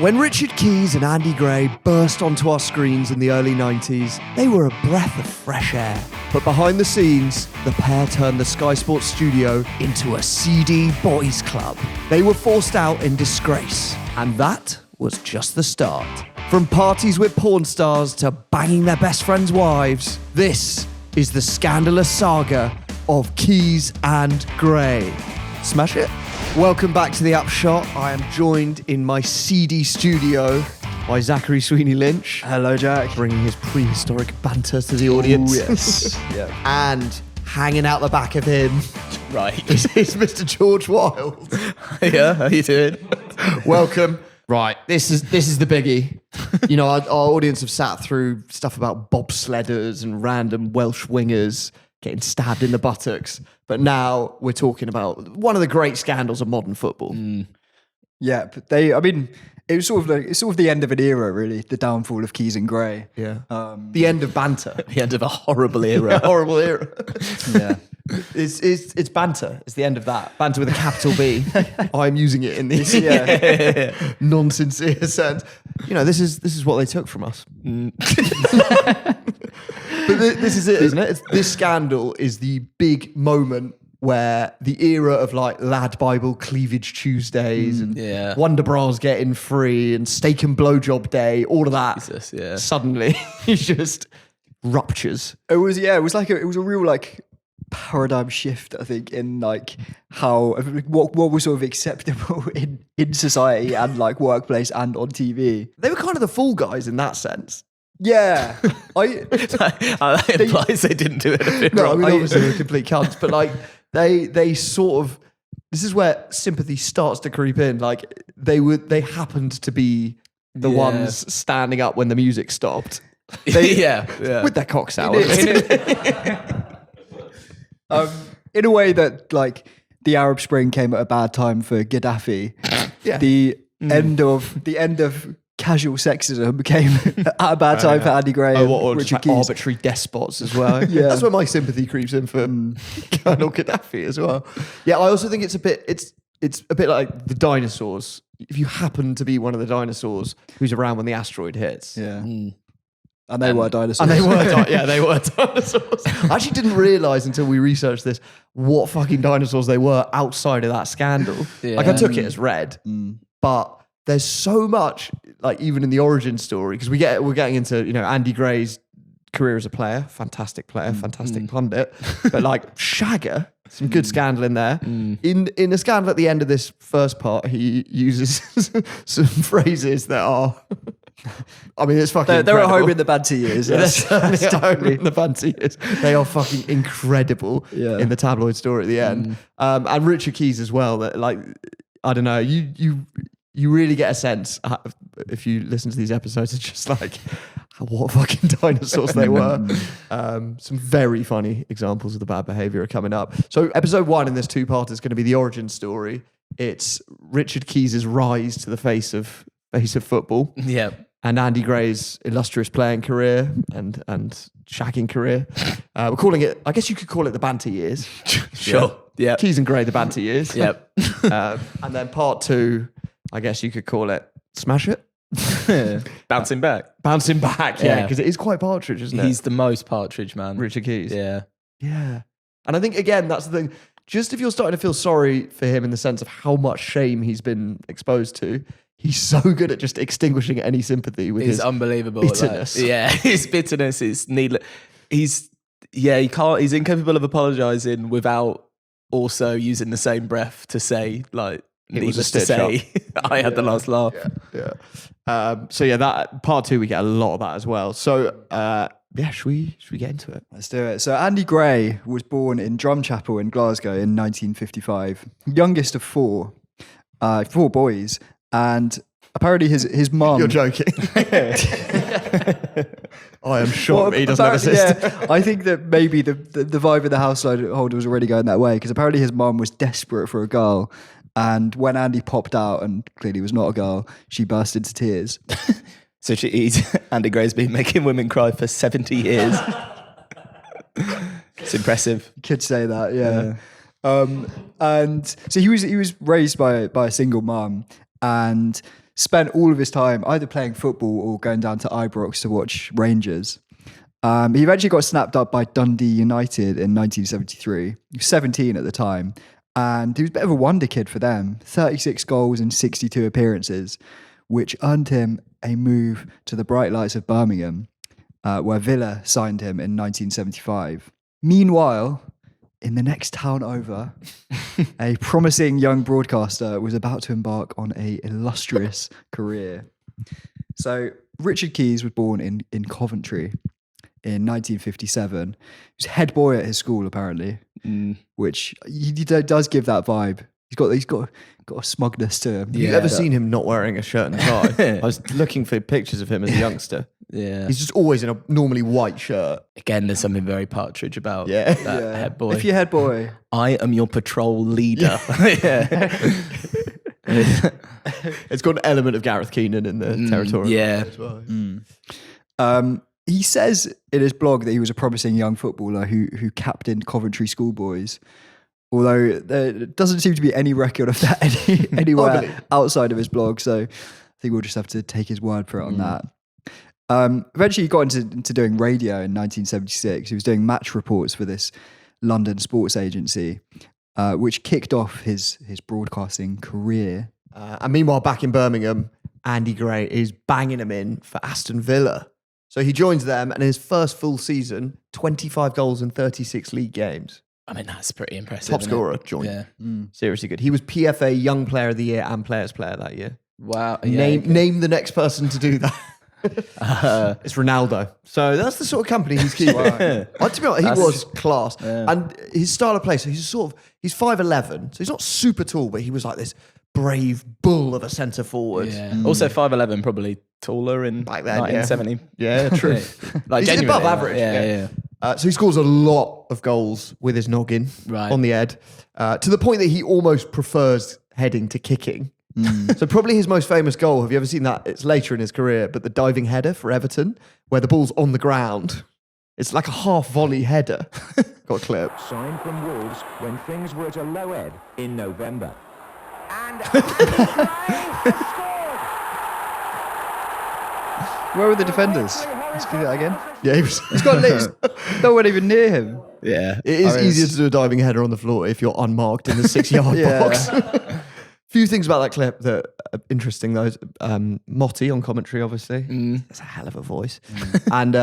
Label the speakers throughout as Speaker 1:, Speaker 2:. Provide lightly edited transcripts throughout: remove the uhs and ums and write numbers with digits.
Speaker 1: When Richard Keys and Andy Gray burst onto our screens in the early 90s, they were a breath of fresh air. But behind the scenes, the pair turned the Sky Sports studio into a seedy boys' club. They were forced out in disgrace, and that was just the start. From parties with porn stars to banging their best friends' wives, this is the scandalous saga of Keys and Gray. Smash it? Welcome back to The Upshot. I am joined in my seedy studio by Zachary Sweeney Lynch.
Speaker 2: Hello, Jack.
Speaker 1: Bringing his prehistoric banter to the audience.
Speaker 2: Ooh, yes.
Speaker 1: Yeah. And hanging out the back of him
Speaker 3: Right.
Speaker 1: is Mr. George Wilde.
Speaker 3: Yeah, how you doing?
Speaker 1: Welcome. Right, this is the biggie. You know, our audience have sat through stuff about bobsledders and random Welsh wingers getting stabbed in the buttocks. But now we're talking about one of the great scandals of modern football.
Speaker 2: Yeah, but it's sort of the end of an era, really. The downfall of Keys and Gray.
Speaker 1: Yeah. The end of banter.
Speaker 3: The end of a horrible era.
Speaker 1: Horrible era.
Speaker 2: Yeah.
Speaker 1: It's banter. It's the end of that. Banter with a capital B. I'm using it in the non-sincere sense. You know, this is what they took from us. But this is it, isn't it? This scandal is the big moment where the era of like Lad Bible Cleavage Tuesdays and Wonder Bras getting free and Steak and Blowjob Day, all of that suddenly just ruptures.
Speaker 2: It was a real like paradigm shift, I think, in like how what was sort of acceptable in society and like workplace and on TV.
Speaker 1: They were kind of the fall guys in that sense.
Speaker 2: Yeah.
Speaker 3: That implies they didn't do anything
Speaker 1: No,
Speaker 3: wrong.
Speaker 1: I mean, obviously they're complete cunts, but like they sort of, this is where sympathy starts to creep in. Like they happened to be the ones standing up when the music stopped. With their cocks out.
Speaker 2: In a way that like the Arab Spring came at a bad time for Gaddafi.
Speaker 1: Yeah.
Speaker 2: The end of casual sexism came at a bad time for Andy Gray and Richard Keys.
Speaker 1: Arbitrary despots as well. Yeah. That's where my sympathy creeps in for Colonel Gaddafi as well. Yeah, I also think it's a bit like the dinosaurs. If you happen to be one of the dinosaurs who's around when the asteroid hits.
Speaker 2: Yeah. And they were dinosaurs.
Speaker 1: And they were dinosaurs. I actually didn't realise until we researched this what fucking dinosaurs they were outside of that scandal. Yeah. Like I took it as read, but there's so much, like even in the origin story, because we're getting into, you know, Andy Gray's career as a player, fantastic pundit, but like Shagger, some good scandal in there. In a scandal at the end of this first part, he uses some phrases that are, I mean, it's fucking
Speaker 2: they're at
Speaker 1: incredible.
Speaker 2: home in the banter years.
Speaker 1: Yes. They're at home in the banter years. They are fucking incredible in the tabloid story at the end. And Richard Keys as well, that like, I don't know, you really get a sense if you listen to these episodes, it's just like what fucking dinosaurs they were. Some very funny examples of the bad behavior are coming up. So episode 1 in this two-part is going to be the origin story. It's Richard Keys' rise to the face of football.
Speaker 3: Yeah.
Speaker 1: And Andy Gray's illustrious playing career and shagging career. We're calling it, I guess you could call it the banter years.
Speaker 3: Sure. Yeah.
Speaker 1: Keys and Gray, the banter years.
Speaker 3: Yep.
Speaker 1: And then part 2, I guess you could call it Smash It.
Speaker 3: Bouncing back.
Speaker 1: Bouncing back, yeah, because it is quite Partridge, isn't it?
Speaker 3: He's the most Partridge, man.
Speaker 1: Richard Keys.
Speaker 3: Yeah.
Speaker 1: Yeah. And I think, again, that's the thing. Just if you're starting to feel sorry for him in the sense of how much shame he's been exposed to, he's so good at just extinguishing any sympathy with his
Speaker 3: unbelievable
Speaker 1: bitterness.
Speaker 3: His bitterness is needless. He's incapable of apologising without also using the same breath to say, like, needless to say, I had the last laugh.
Speaker 1: Yeah. That part 2, we get a lot of that as well. So, should we get into it?
Speaker 2: Let's do it. So Andy Gray was born in Drumchapel in Glasgow in 1955, youngest of four boys, and apparently his mum.
Speaker 1: You're joking. I am shocked he doesn't have a sister.
Speaker 2: Yeah, I think that maybe the vibe of the household was already going that way, because apparently his mum was desperate for a girl. And when Andy popped out and clearly was not a girl, she burst into tears.
Speaker 3: So Andy Gray's been making women cry for 70 years. It's impressive.
Speaker 2: You could say that, yeah. And so he was raised by a single mum, and spent all of his time either playing football or going down to Ibrox to watch Rangers. He eventually got snapped up by Dundee United in 1973. He was 17 at the time, and he was a bit of a wonder kid for them. 36 goals in 62 appearances, which earned him a move to the bright lights of Birmingham, where Villa signed him in 1975. Meanwhile, in the next town over, a promising young broadcaster was about to embark on an illustrious career. So Richard Keys was born in Coventry in 1957. He was head boy at his school, apparently, which he does give that vibe. He's got a smugness to him.
Speaker 1: Have you ever seen him not wearing a shirt and tie? I was looking for pictures of him as a youngster.
Speaker 3: Yeah.
Speaker 1: He's just always in a normally white shirt.
Speaker 3: Again, there's something very Partridge about
Speaker 1: Yeah.
Speaker 3: that head boy.
Speaker 2: If you're head boy,
Speaker 3: I am your patrol leader.
Speaker 1: It's got an element of Gareth Keenan in the territorial.
Speaker 3: yeah.
Speaker 1: As well.
Speaker 2: he says in his blog that he was a promising young footballer who captained Coventry schoolboys. Although there doesn't seem to be any record of that anywhere outside of his blog, so I think we'll just have to take his word for it on that. Eventually, he got into doing radio in 1976. He was doing match reports for this London sports agency, which kicked off his broadcasting career.
Speaker 1: And meanwhile, back in Birmingham, Andy Gray is banging him in for Aston Villa. So he joins them, and in his first full season, 25 goals in 36 league games.
Speaker 3: I mean, that's pretty impressive.
Speaker 1: Top scorer, joined. Yeah. Seriously good. He was PFA Young Player of the Year and Players Player that year.
Speaker 3: Wow. Yeah,
Speaker 1: Name the next person to do that. It's Ronaldo. So that's the sort of company he's keeping. To be honest, he was class. Yeah. And his style of play, so he's 5'11", so he's not super tall, but he was like this brave bull of a centre forward.
Speaker 3: Yeah. Also 5'11", probably taller in back then, 1970.
Speaker 1: Yeah, true.
Speaker 3: Like
Speaker 1: he's above average.
Speaker 3: Yeah.
Speaker 1: So he scores a lot of goals with his noggin on the head, to the point that he almost prefers heading to kicking. So probably his most famous goal, have you ever seen that? It's later in his career, but the diving header for Everton, where the ball's on the ground. It's like a half volley header. Got a clip.
Speaker 4: Signed from Wolves when things were at a low ebb in November. And
Speaker 2: Where were the defenders? Let's do that again.
Speaker 1: Yeah,
Speaker 2: He's got legs. No one even near him.
Speaker 3: Yeah.
Speaker 1: It is easier to do a diving header on the floor if you're unmarked in the 6-yard box. Few things about that clip that are interesting though. Motti on commentary, obviously. That's a hell of a voice. And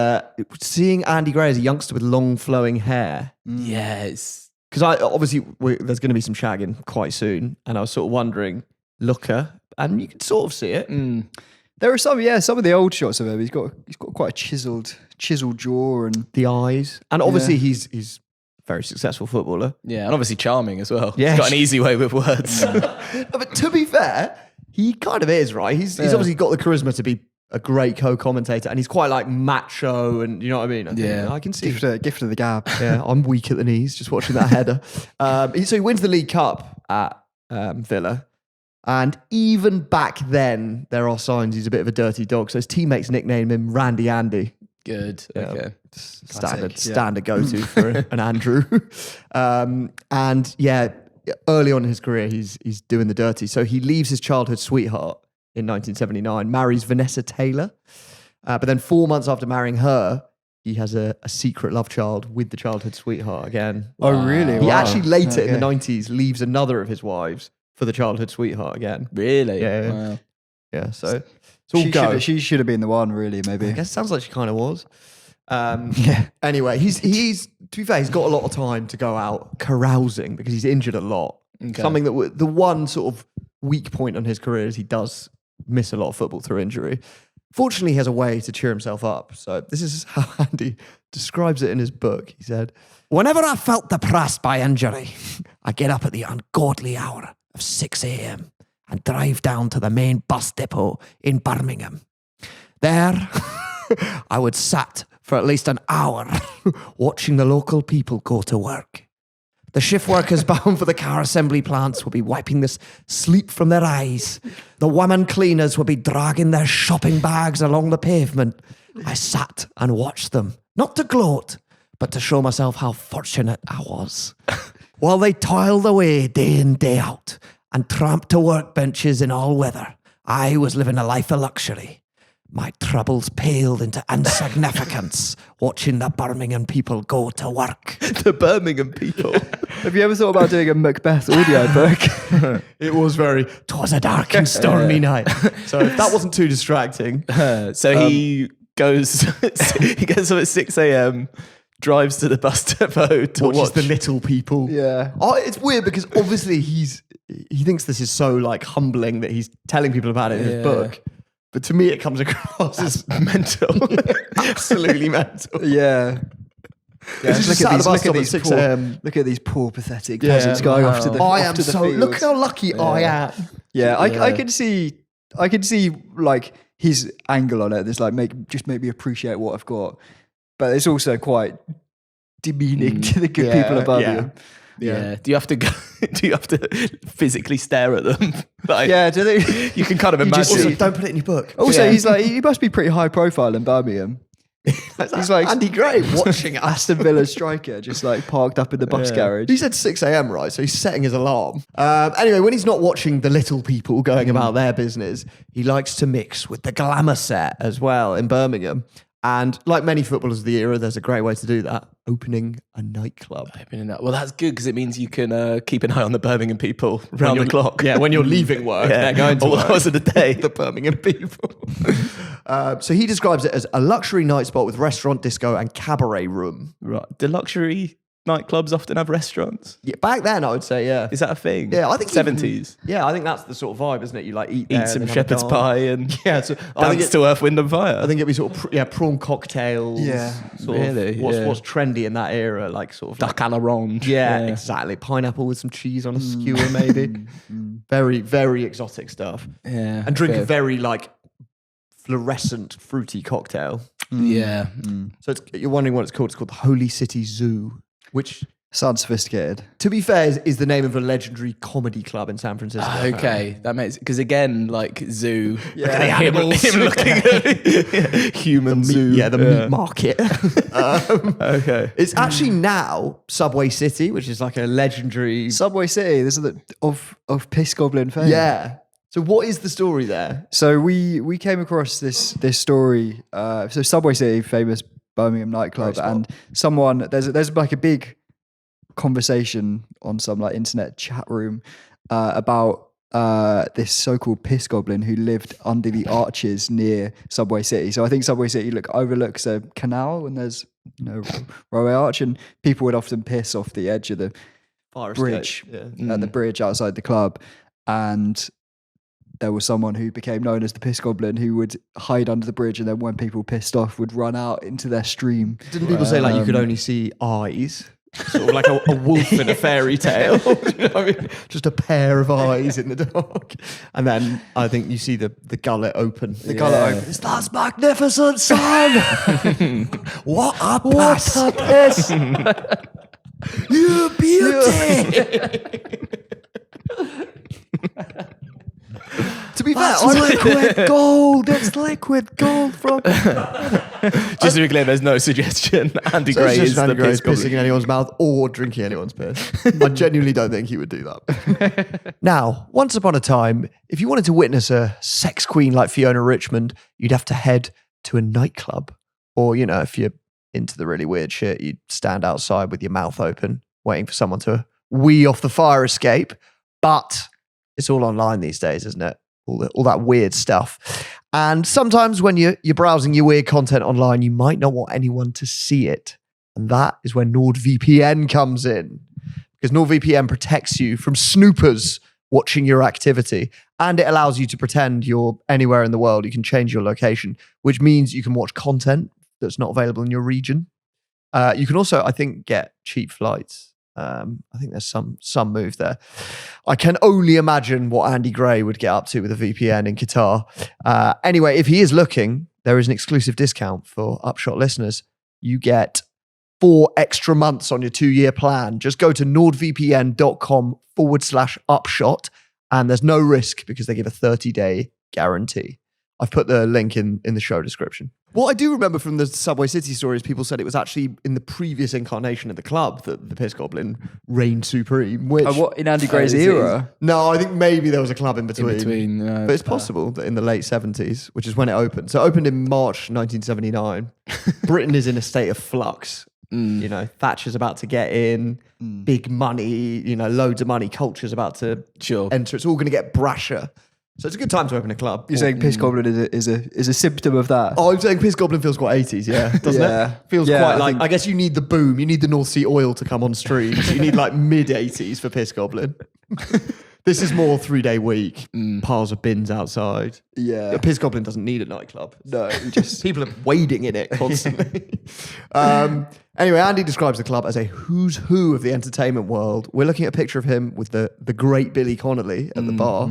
Speaker 1: seeing Andy Gray as a youngster with long flowing hair.
Speaker 3: Yeah, it's...
Speaker 1: Because there's going to be some shagging quite soon. And I was sort of wondering, looker, and you can sort of see it.
Speaker 2: There are some of the old shots of him. He's got quite a chiseled jaw and
Speaker 1: the eyes. And obviously he's a very successful footballer.
Speaker 3: Yeah, and obviously charming as well.
Speaker 1: Yeah.
Speaker 3: He's got an easy way with words.
Speaker 1: But to be fair, he kind of is, right? He's obviously got the charisma to be a great co-commentator, and he's quite like macho, and you know what I mean? I can see.
Speaker 2: Gift of the gab.
Speaker 1: Yeah, I'm weak at the knees just watching that header. So he wins the League Cup at Villa. And even back then, there are signs he's a bit of a dirty dog. So his teammates nickname him Randy Andy.
Speaker 3: Good. Okay.
Speaker 1: Standard go-to for an Andrew. And yeah, early on in his career, he's doing the dirty. So he leaves his childhood sweetheart in 1979, marries Vanessa Taylor. But then 4 months after marrying her, he has a secret love child with the childhood sweetheart again.
Speaker 2: Oh, really?
Speaker 1: He actually later in the 90s leaves another of his wives for the childhood sweetheart again.
Speaker 3: Really?
Speaker 1: Yeah.
Speaker 3: Wow.
Speaker 1: Yeah, so it's all go.
Speaker 2: She should have been the one, really, maybe.
Speaker 1: I guess it sounds like she kind of was. Anyway, he's to be fair, he's got a lot of time to go out carousing because he's injured a lot. Okay. Something that the one sort of weak point on his career is he does miss a lot of football through injury. Fortunately, he has a way to cheer himself up. So this is how Andy describes it in his book. He said, "Whenever I felt depressed by injury, I get up at the ungodly hour of 6 a.m. and drive down to the main bus depot in Birmingham. There, I would sat for at least an hour watching the local people go to work. The shift workers bound for the car assembly plants would be wiping the sleep from their eyes. The women cleaners would be dragging their shopping bags along the pavement. I sat and watched them, not to gloat, but to show myself how fortunate I was. While they toiled away day in, day out, and tramped to workbenches in all weather, I was living a life of luxury. My troubles paled into insignificance watching the Birmingham people go to work.
Speaker 3: The Birmingham people.
Speaker 2: Have you ever thought about doing a Macbeth audiobook?
Speaker 1: It was very, 'twas a dark and stormy night. So if that wasn't too distracting.
Speaker 3: He goes, he gets up at 6 a.m., drives to the bus depot to watch
Speaker 1: the little people.
Speaker 2: Yeah.
Speaker 1: Oh, it's weird because obviously he thinks this is so like humbling that he's telling people about it in his book. But to me, it comes across as mental. Absolutely mental.
Speaker 2: Yeah. Yeah,
Speaker 1: Look at these 6 a.m.
Speaker 2: Look at these poor, pathetic peasants going off to the
Speaker 1: I am
Speaker 2: off to the
Speaker 1: so.
Speaker 2: fields.
Speaker 1: Look how lucky I am.
Speaker 2: Yeah, I can see like his angle on it. There's like make me appreciate what I've got, but it's also quite demeaning to the good people above you.
Speaker 3: Yeah. Do you have to go? Do you have to physically stare at them? Like,
Speaker 2: Yeah, do they?
Speaker 3: you can kind of imagine.
Speaker 1: Also, don't put it in your book.
Speaker 2: Also, he's like he must be pretty high profile in Birmingham. He's like
Speaker 1: Andy Gray watching us.
Speaker 2: Aston Villa striker, just like parked up in the bus garage.
Speaker 1: He said 6 a.m. right, so he's setting his alarm. Anyway, when he's not watching the little people going about their business, he likes to mix with the glamour set as well in Birmingham. And like many footballers of the era, there's a great way to do that: opening a nightclub.
Speaker 3: Well, that's good because it means you can keep an eye on the Birmingham people round the clock.
Speaker 1: Yeah, when you're leaving work, they're going to
Speaker 3: all
Speaker 1: work.
Speaker 3: hours of the day.
Speaker 1: The Birmingham people. So he describes it as a luxury night spot with restaurant, disco, and cabaret room.
Speaker 3: Right. Do luxury nightclubs often have restaurants?
Speaker 1: Yeah, back then, I would say, yeah.
Speaker 3: Is that a thing?
Speaker 1: Yeah, I think
Speaker 3: 70s.
Speaker 1: Yeah, I think that's the sort of vibe, isn't it? You like eat there,
Speaker 3: Eat some
Speaker 1: and then have a
Speaker 3: shepherd's
Speaker 1: dance.
Speaker 3: pie and
Speaker 1: Yeah, so I think
Speaker 3: dance to Earth, Wind and Fire.
Speaker 1: I think it'd be sort of prawn cocktails.
Speaker 2: Yeah.
Speaker 1: sort
Speaker 3: Really?
Speaker 1: of
Speaker 3: Yeah.
Speaker 1: what's trendy in that era, like sort of
Speaker 3: Duck à l'orange.
Speaker 1: yeah, exactly. Pineapple with some cheese on a skewer, maybe. Very, very exotic stuff.
Speaker 3: Yeah.
Speaker 1: And drink a
Speaker 3: fair.
Speaker 1: very like fluorescent fruity cocktail.
Speaker 3: Yeah.
Speaker 1: So you're wondering what it's called. It's called the Holy City Zoo, which,
Speaker 2: Sounds sophisticated.
Speaker 1: to be fair, is the name of a legendary comedy club in San Francisco.
Speaker 3: Okay, that makes because again, like zoo.
Speaker 1: Look at the animals.
Speaker 3: Him looking at human zoo.
Speaker 1: Yeah, the meat market.
Speaker 3: Okay.
Speaker 1: It's actually now Subway City, which is like a legendary.
Speaker 2: Subway City, this is of piss goblin fame.
Speaker 1: Yeah. So what is the story there?
Speaker 2: So we came across this story. So Subway City, famous Birmingham nightclub, and someone there's like a big conversation on some like internet chat room about this so-called piss goblin who lived under the arches near Subway City. So I think Subway City overlooks a canal and there's railway arch, and people would often piss off the edge of the
Speaker 1: Fire
Speaker 2: bridge
Speaker 1: escape. Yeah.
Speaker 2: at the bridge outside the club, and there was someone who became known as the piss goblin who would hide under the bridge, and then when people pissed off would run out into their stream.
Speaker 1: Didn't people say like you could only see eyes? Sort of like a wolf in a fairy tale. You know what I mean? Just a pair of eyes in the dark. And then I think you see the gullet open. The
Speaker 2: gullet
Speaker 1: opens. That's magnificent, son! What a piss! You beauty! To be fair, liquid gold. It's liquid gold from.
Speaker 3: Just to be clear, there's no suggestion Andy
Speaker 1: So
Speaker 3: Gray
Speaker 1: it's just
Speaker 3: is the
Speaker 1: Andy Gray
Speaker 3: piss
Speaker 1: pissing
Speaker 3: goblin.
Speaker 1: in anyone's mouth or drinking anyone's piss. I genuinely don't think he would do that. Now, once upon a time, if you wanted to witness a sex queen like Fiona Richmond, you'd have to head to a nightclub. Or, you know, if you're into the really weird shit, you'd stand outside with your mouth open, waiting for someone to wee off the fire escape. But it's all online these days, isn't it? All that weird stuff. And sometimes when you're browsing your weird content online, you might not want anyone to see it. And that is where NordVPN comes in. Because NordVPN protects you from snoopers watching your activity. And it allows you to pretend you're anywhere in the world. You can change your location, which means you can watch content that's not available in your region. You can also, I think, get cheap flights. I think there's some move there. I can only imagine what Andy Gray would get up to with a VPN in Qatar. Anyway, if he is looking, there is an exclusive discount for Upshot listeners. You get 4 extra months on your 2-year plan. Just go to nordvpn.com/upshot, and there's no risk because they give a 30-day guarantee. I've put the link in the show description. What I do remember from the Subway City stories, people said it was actually in the previous incarnation of the club that the Piss Goblin reigned supreme. Which
Speaker 2: What in Andy Gray's era?
Speaker 1: no, I think maybe there was a club in between.
Speaker 3: But
Speaker 1: It's possible that in the late 70s, which is when it opened. So it opened in March 1979. Britain is in a state of flux. You know, Thatcher's about to get in, big money, you know, loads of money. Culture's about to enter. It's all going to get brasher. So it's a good time to open a club.
Speaker 2: You're saying Piss Goblin is a symptom of that?
Speaker 1: Oh, I'm saying Piss Goblin feels quite 80s, yeah, doesn't it? Feels quite like, I guess you need the boom, you need the North Sea oil to come on stream. So you need like mid 80s for Piss Goblin. This is more 3-day week, piles of bins outside.
Speaker 2: Yeah.
Speaker 1: Piss Goblin doesn't need a nightclub.
Speaker 2: No, you just
Speaker 1: People are wading in it constantly. Anyway, Andy describes the club as a who's who of the entertainment world. We're looking at a picture of him with the great Billy Connolly at the bar.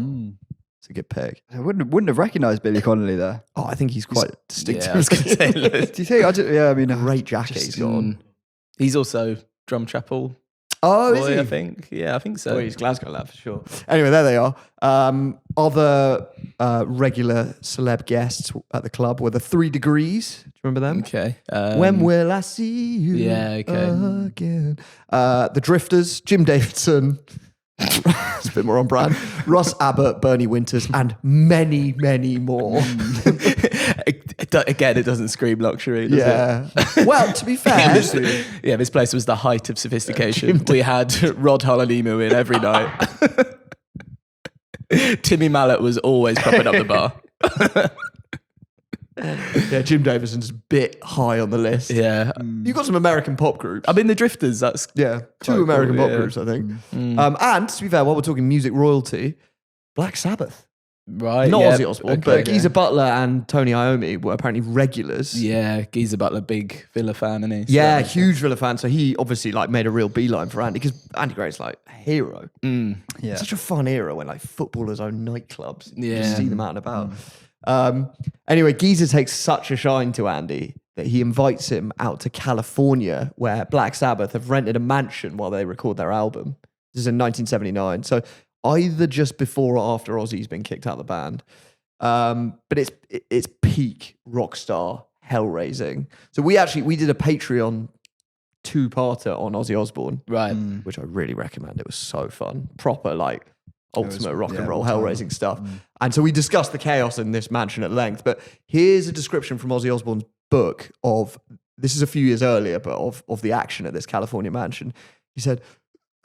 Speaker 1: It's a good pick.
Speaker 2: I wouldn't have recognised Billy Connolly there.
Speaker 1: Oh, I think he's quite distinctive.
Speaker 3: Yeah, I was going to say.
Speaker 2: Do you think? I mean,
Speaker 1: Great jacket he's got on.
Speaker 3: He's also Drum Chapel
Speaker 1: Oh, is
Speaker 3: boy,
Speaker 1: he?
Speaker 3: I think. Yeah, I think so.
Speaker 1: Oh, he's Glasgow lad for sure. Anyway, there they are. Other regular celeb guests at the club were the 3 Degrees. Do you remember them?
Speaker 3: Okay.
Speaker 1: When will I see you again? The Drifters, Jim Davidson. It's a bit more on brand. Russ Abbott, Bernie Winters, and many, many more.
Speaker 3: Again, it doesn't scream luxury, does it?
Speaker 1: Well, to be fair,
Speaker 3: This place was the height of sophistication. We had Rod Hololimu in every night. Timmy Mallet was always propping up the bar.
Speaker 1: yeah, Jim Davidson's a bit high on the list.
Speaker 3: Yeah.
Speaker 1: You've got some American pop groups.
Speaker 3: I mean, the Drifters, that's...
Speaker 1: Yeah, 2 American pop groups, I think. And to be fair, while we're talking music royalty, Black Sabbath.
Speaker 3: Right.
Speaker 1: Not
Speaker 3: yeah.
Speaker 1: Ozzy Osbourne, but Geezer Butler and Tony Iommi were apparently regulars.
Speaker 3: Yeah, Geezer Butler, big Villa fan, isn't he?
Speaker 1: Yeah, huge Villa fan. So he obviously like made a real beeline for Andy because Andy Gray's like a hero.
Speaker 2: Yeah.
Speaker 1: It's such a fun era when like footballers own nightclubs. You
Speaker 3: Yeah.
Speaker 1: just see them out and about. Anyway, Geezer takes such a shine to Andy that he invites him out to California where Black Sabbath have rented a mansion while they record their album. This is in 1979. So either just before or after Ozzy's been kicked out of the band. But it's peak rock star hell raising. So we did a Patreon 2-parter on Ozzy Osbourne.
Speaker 3: Right.
Speaker 1: Which I really recommend. It was so fun. Proper like ultimate rock and roll
Speaker 2: all
Speaker 1: hell
Speaker 2: time.
Speaker 1: raising stuff. And so we discussed the chaos in this mansion at length. But here's a description from Ozzy Osbourne's book of, this is a few years earlier, but of the action at this California mansion. He said,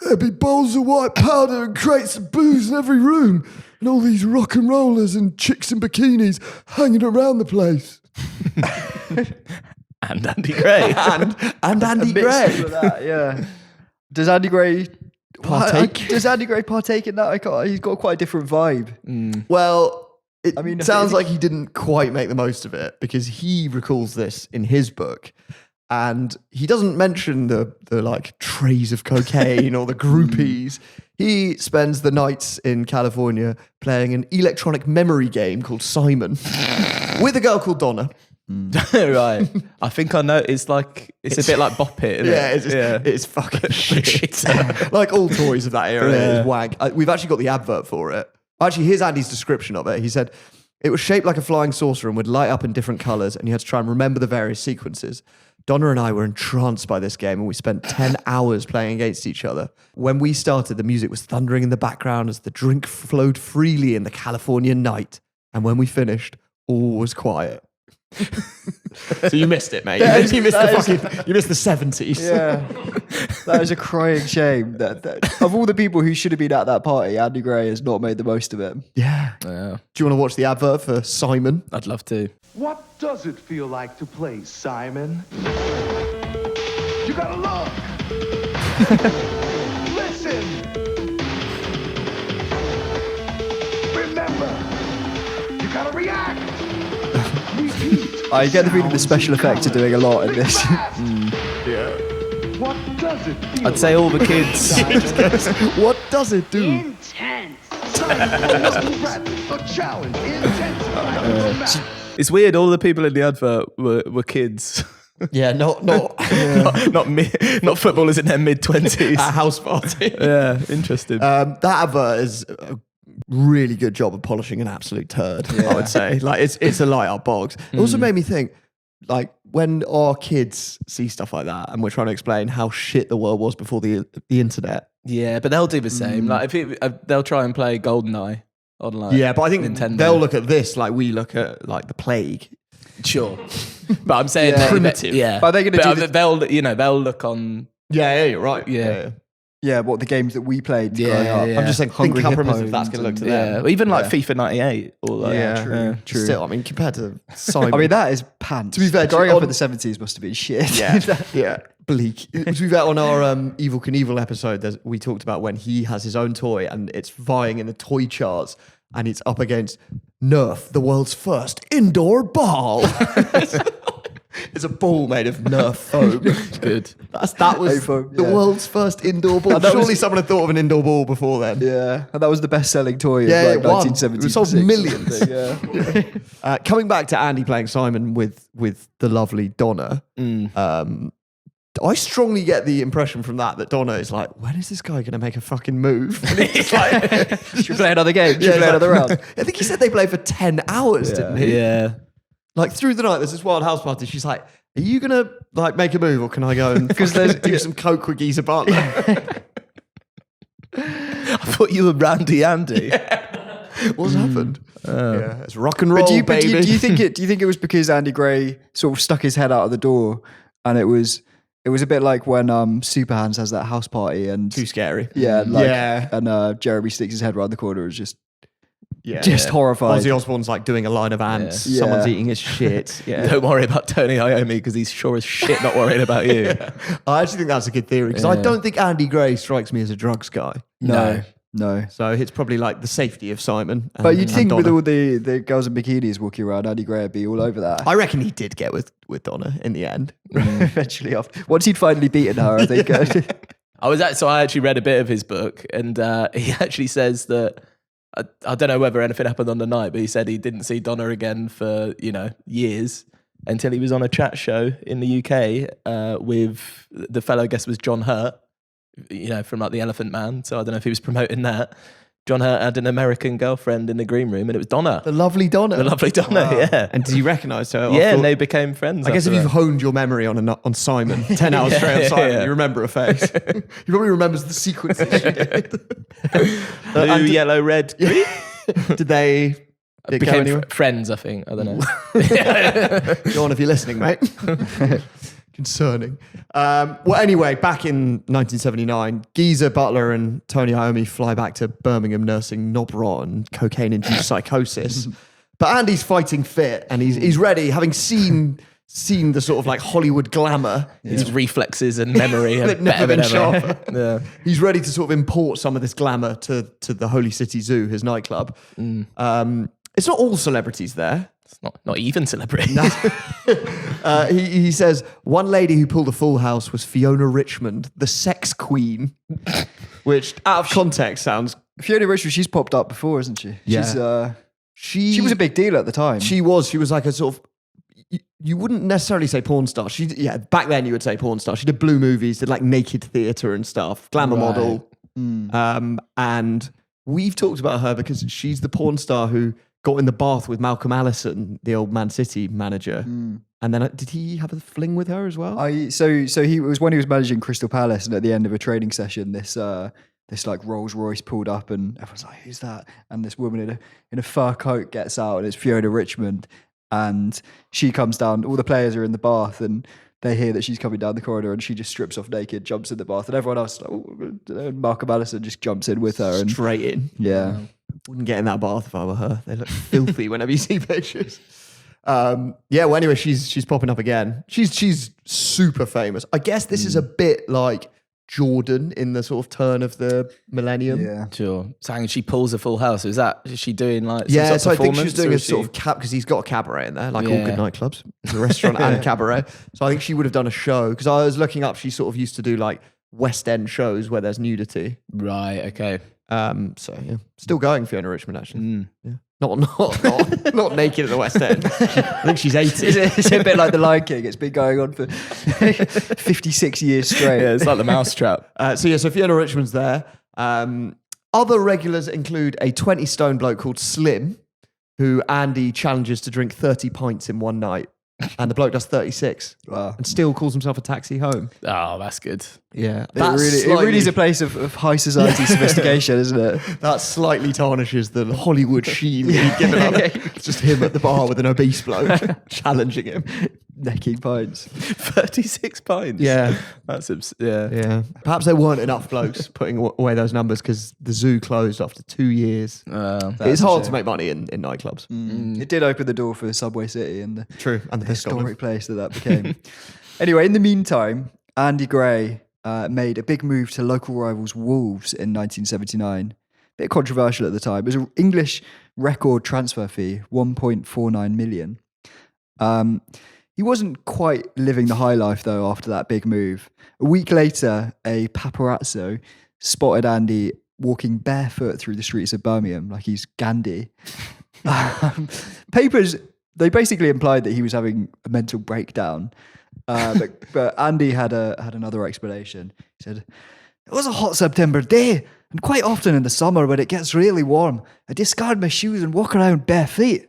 Speaker 1: "There'd be bowls of white powder and crates of booze in every room, and all these rock and rollers and chicks in bikinis hanging around the place."
Speaker 3: And Andy Gray.
Speaker 1: and Andy Gray.
Speaker 2: Yeah. Does Andy Gray
Speaker 1: Partake?
Speaker 2: Does Andy Gray partake in that? He's got quite a different vibe.
Speaker 1: Well, it
Speaker 2: I mean,
Speaker 1: sounds like he didn't quite make the most of it because he recalls this in his book. And he doesn't mention the like trays of cocaine or the groupies. He spends the nights in California playing an electronic memory game called Simon with a girl called Donna.
Speaker 3: Right. I think I know. It's a bit like Bop It, isn't it?
Speaker 1: It's fucking shit. Like all toys of that era, it's wank. We've actually got the advert for it. Actually, here's Andy's description of it. He said, "It was shaped like a flying saucer and would light up in different colours, and you had to try and remember the various sequences. Donna and I were entranced by this game, and we spent 10 hours playing against each other. When we started, the music was thundering in the background as the drink flowed freely in the Californian night. And when we finished, all was quiet." So you missed it, mate. You missed the 70s.
Speaker 2: Yeah. That is a crying shame that of all the people who should have been at that party, Andy Gray has not made the most of it.
Speaker 1: Yeah.
Speaker 3: Yeah.
Speaker 1: Do you want to watch the advert for Simon?
Speaker 3: I'd love to.
Speaker 5: What does it feel like to play, Simon? You gotta look! Listen! Remember! You gotta react! Repeat!
Speaker 2: I get the feeling the special effects are doing a lot in this.
Speaker 5: What does it feel
Speaker 3: I'd say all the kids.
Speaker 1: What does it do?
Speaker 6: Intense.
Speaker 5: A challenge, intense,
Speaker 3: It's weird. All the people in the advert were kids.
Speaker 1: Yeah, not
Speaker 3: not footballers in their mid-20s.
Speaker 1: a house party.
Speaker 3: Yeah, interesting.
Speaker 1: That advert is a really good job of polishing an absolute turd, I would say. Like it's a light up box. It also made me think, like when our kids see stuff like that and we're trying to explain how shit the world was before the internet.
Speaker 3: Yeah, but they'll do the same. Like they'll try and play GoldenEye on like
Speaker 1: Yeah, but I think
Speaker 3: Nintendo.
Speaker 1: they'll look at this like we look at like the plague.
Speaker 3: Sure, but I'm saying
Speaker 1: primitive.
Speaker 3: Yeah,
Speaker 2: But are they gonna do
Speaker 3: they'll look on.
Speaker 1: Yeah, you're right.
Speaker 3: Yeah.
Speaker 2: Yeah, what the games that we played growing up.
Speaker 1: I'm just saying,
Speaker 2: Hungry
Speaker 1: think how
Speaker 2: Hippos
Speaker 1: primitive that's going to look to
Speaker 3: Yeah,
Speaker 1: them.
Speaker 3: or even like FIFA 98 or like
Speaker 2: true.
Speaker 1: Still, I mean, compared to Simon.
Speaker 2: I mean, that is pants.
Speaker 1: To be fair,
Speaker 2: growing up
Speaker 1: on-
Speaker 2: in the 70s must have been shit.
Speaker 1: yeah, bleak. To be fair, on our Evil Knievel episode, we talked about when he has his own toy and it's vying in the toy charts and it's up against Nerf, the world's first indoor ball. It's a ball made of Nerf foam.
Speaker 3: good.
Speaker 1: That was
Speaker 2: foam,
Speaker 1: the
Speaker 2: yeah.
Speaker 1: world's first indoor ball.
Speaker 2: that
Speaker 1: Surely
Speaker 2: was-
Speaker 1: someone had thought of an indoor ball before then.
Speaker 2: Yeah, and that was the best-selling toy
Speaker 1: Yeah,
Speaker 2: of
Speaker 1: it won.
Speaker 2: like 1976.
Speaker 1: It sold millions.
Speaker 2: or something, Yeah.
Speaker 1: Coming back to Andy playing Simon with the lovely Donna, I strongly get the impression from that Donna is like, when is this guy going to make a fucking move? And it's like,
Speaker 2: Should we play another game? Should we
Speaker 1: it's
Speaker 2: play
Speaker 1: like-
Speaker 2: another round?
Speaker 1: I think he said they played for 10 hours, didn't he?
Speaker 3: Yeah.
Speaker 1: Like through the night, there's this wild house party. She's like, are you going to like make a move or can I go and do some coke with Geezer Butler?
Speaker 3: I thought you were Randy Andy.
Speaker 1: What's happened? Yeah, it's rock and roll,
Speaker 2: But do you
Speaker 1: baby.
Speaker 2: think it was because Andy Gray sort of stuck his head out of the door, and it was a bit like when Superhands has that house party and
Speaker 1: Too scary.
Speaker 2: and Jeremy sticks his head around the corner and is just horrified.
Speaker 1: Ozzy Osbourne's like doing a line of ants.
Speaker 2: Yeah.
Speaker 1: Someone's
Speaker 2: Yeah.
Speaker 1: eating his shit. Yeah.
Speaker 3: Don't worry about Tony Iommi because he's sure as shit not worried about you.
Speaker 1: I actually think that's a good theory because I don't think Andy Gray strikes me as a drugs guy.
Speaker 2: No.
Speaker 1: So it's probably like the safety of Simon.
Speaker 2: But you'd think with
Speaker 1: Donna.
Speaker 2: all the girls in bikinis walking around, Andy Gray would be all over that.
Speaker 1: I reckon he did get with Donna in the end.
Speaker 2: Eventually, after once he'd finally beaten her, I think.
Speaker 3: I actually read a bit of his book, and he actually says that I don't know whether anything happened on the night, but he said he didn't see Donna again for years until he was on a chat show in the UK with the fellow guest was John Hurt, from like the Elephant Man. So I don't know if he was promoting that. John Hurt had an American girlfriend in the green room, and it was Donna.
Speaker 1: The lovely Donna.
Speaker 3: Yeah.
Speaker 1: And did you recognise her?
Speaker 3: Yeah, and they became friends.
Speaker 1: I guess if
Speaker 3: after
Speaker 1: you've
Speaker 3: that.
Speaker 1: honed your memory on Simon, 10 hours straight on Simon,
Speaker 3: yeah.
Speaker 1: you remember her face. He probably remembers the sequences she did.
Speaker 3: Blue, yellow, red, green.
Speaker 1: Did they did it go
Speaker 3: Became
Speaker 1: anywhere?
Speaker 3: friends, I think. I don't know.
Speaker 1: Go on if you're listening, mate. Concerning. Well, anyway, back in 1979, Geezer Butler and Tony Iommi fly back to Birmingham nursing knob rot and cocaine-induced psychosis. But Andy's fighting fit and he's ready, having seen the sort of like Hollywood glamour.
Speaker 3: His reflexes and memory are
Speaker 1: They've never
Speaker 3: better
Speaker 1: been
Speaker 3: than ever.
Speaker 1: sharper.
Speaker 3: Yeah.
Speaker 1: He's ready to sort of import some of this glamour to the Holy City Zoo, his nightclub. It's not all celebrities there.
Speaker 3: It's not even celebrity.
Speaker 1: He says one lady who pulled a full house was Fiona Richmond, the sex queen, which out of context sounds.
Speaker 2: Fiona Richmond, she's popped up before, isn't she?
Speaker 1: Yeah.
Speaker 2: She was a big deal at the time.
Speaker 1: She was like a sort of. You wouldn't necessarily say porn star. Back then you would say porn star. She did Blue movies, did like naked theatre and stuff, glamour model. And we've talked about her because she's the porn star who got in the bath with Malcolm Allison, the old Man City manager. And then did he have a fling with her as well?
Speaker 2: So he was when he was managing Crystal Palace, and at the end of a training session, this like Rolls Royce pulled up, and everyone's like, "Who's that?" And this woman in a fur coat gets out, and it's Fiona Richmond. And she comes down, all the players are in the bath and they hear that she's coming down the corridor and she just strips off naked, jumps in the bath, and everyone else, and Malcolm Allison just jumps in with her. And
Speaker 1: Straight in.
Speaker 2: yeah.
Speaker 1: Wouldn't get in that bath if I were her. They look filthy whenever you see pictures. Well, anyway, she's popping up again. She's super famous. I guess this is a bit like Jordan in the sort of turn of the millennium.
Speaker 2: Yeah.
Speaker 3: Sure. So she pulls a full house. Is she doing like some
Speaker 1: Yeah,
Speaker 3: sort of
Speaker 1: so I think she was
Speaker 3: performance,
Speaker 1: doing
Speaker 3: or
Speaker 1: a
Speaker 3: is
Speaker 1: sort
Speaker 3: she-
Speaker 1: of cab because he's got a cabaret in there, like all
Speaker 3: Yeah.
Speaker 1: good nightclubs, the restaurant and cabaret. So I think she would have done a show because I was looking up. She sort of used to do like West End shows where there's nudity.
Speaker 3: Right. Okay.
Speaker 1: So yeah, still going Fiona Richmond actually. Yeah. Not naked at the West End. I think she's 80.
Speaker 2: It's a bit like The Lion King. It's been going on for 56 years straight.
Speaker 3: Yeah, it's like the mousetrap.
Speaker 1: So Fiona Richmond's there. Other regulars include a 20-stone bloke called Slim, who Andy challenges to drink 30 pints in one night. and the bloke does 36
Speaker 2: Wow.
Speaker 1: and still calls himself a taxi home.
Speaker 3: Oh, that's good.
Speaker 1: Yeah,
Speaker 2: It really is a place of high society sophistication, isn't it?
Speaker 1: that slightly tarnishes the Hollywood sheen that he'd given up. It's just him at the bar with an obese bloke challenging him.
Speaker 2: Necking pints.
Speaker 3: 36 pints.
Speaker 1: Yeah.
Speaker 3: That's yeah.
Speaker 1: Yeah. Perhaps there weren't enough blokes putting away those numbers because the zoo closed after 2 years. It's
Speaker 2: a
Speaker 1: hard
Speaker 2: shame.
Speaker 1: to make money in nightclubs.
Speaker 2: It did open the door for Subway City and the
Speaker 1: True. And the piss
Speaker 2: historic place that became. Anyway, in the meantime, Andy Gray made a big move to local rivals Wolves in 1979. Bit controversial at the time. It was an English record transfer fee, 1.49 million. He wasn't quite living the high life, though, after that big move. A week later, a paparazzo spotted Andy walking barefoot through the streets of Birmingham like he's Gandhi. Papers, they basically implied that he was having a mental breakdown. But Andy had another explanation. He said, "It was a hot September day, and quite often in the summer when it gets really warm, I discard my shoes and walk around bare feet."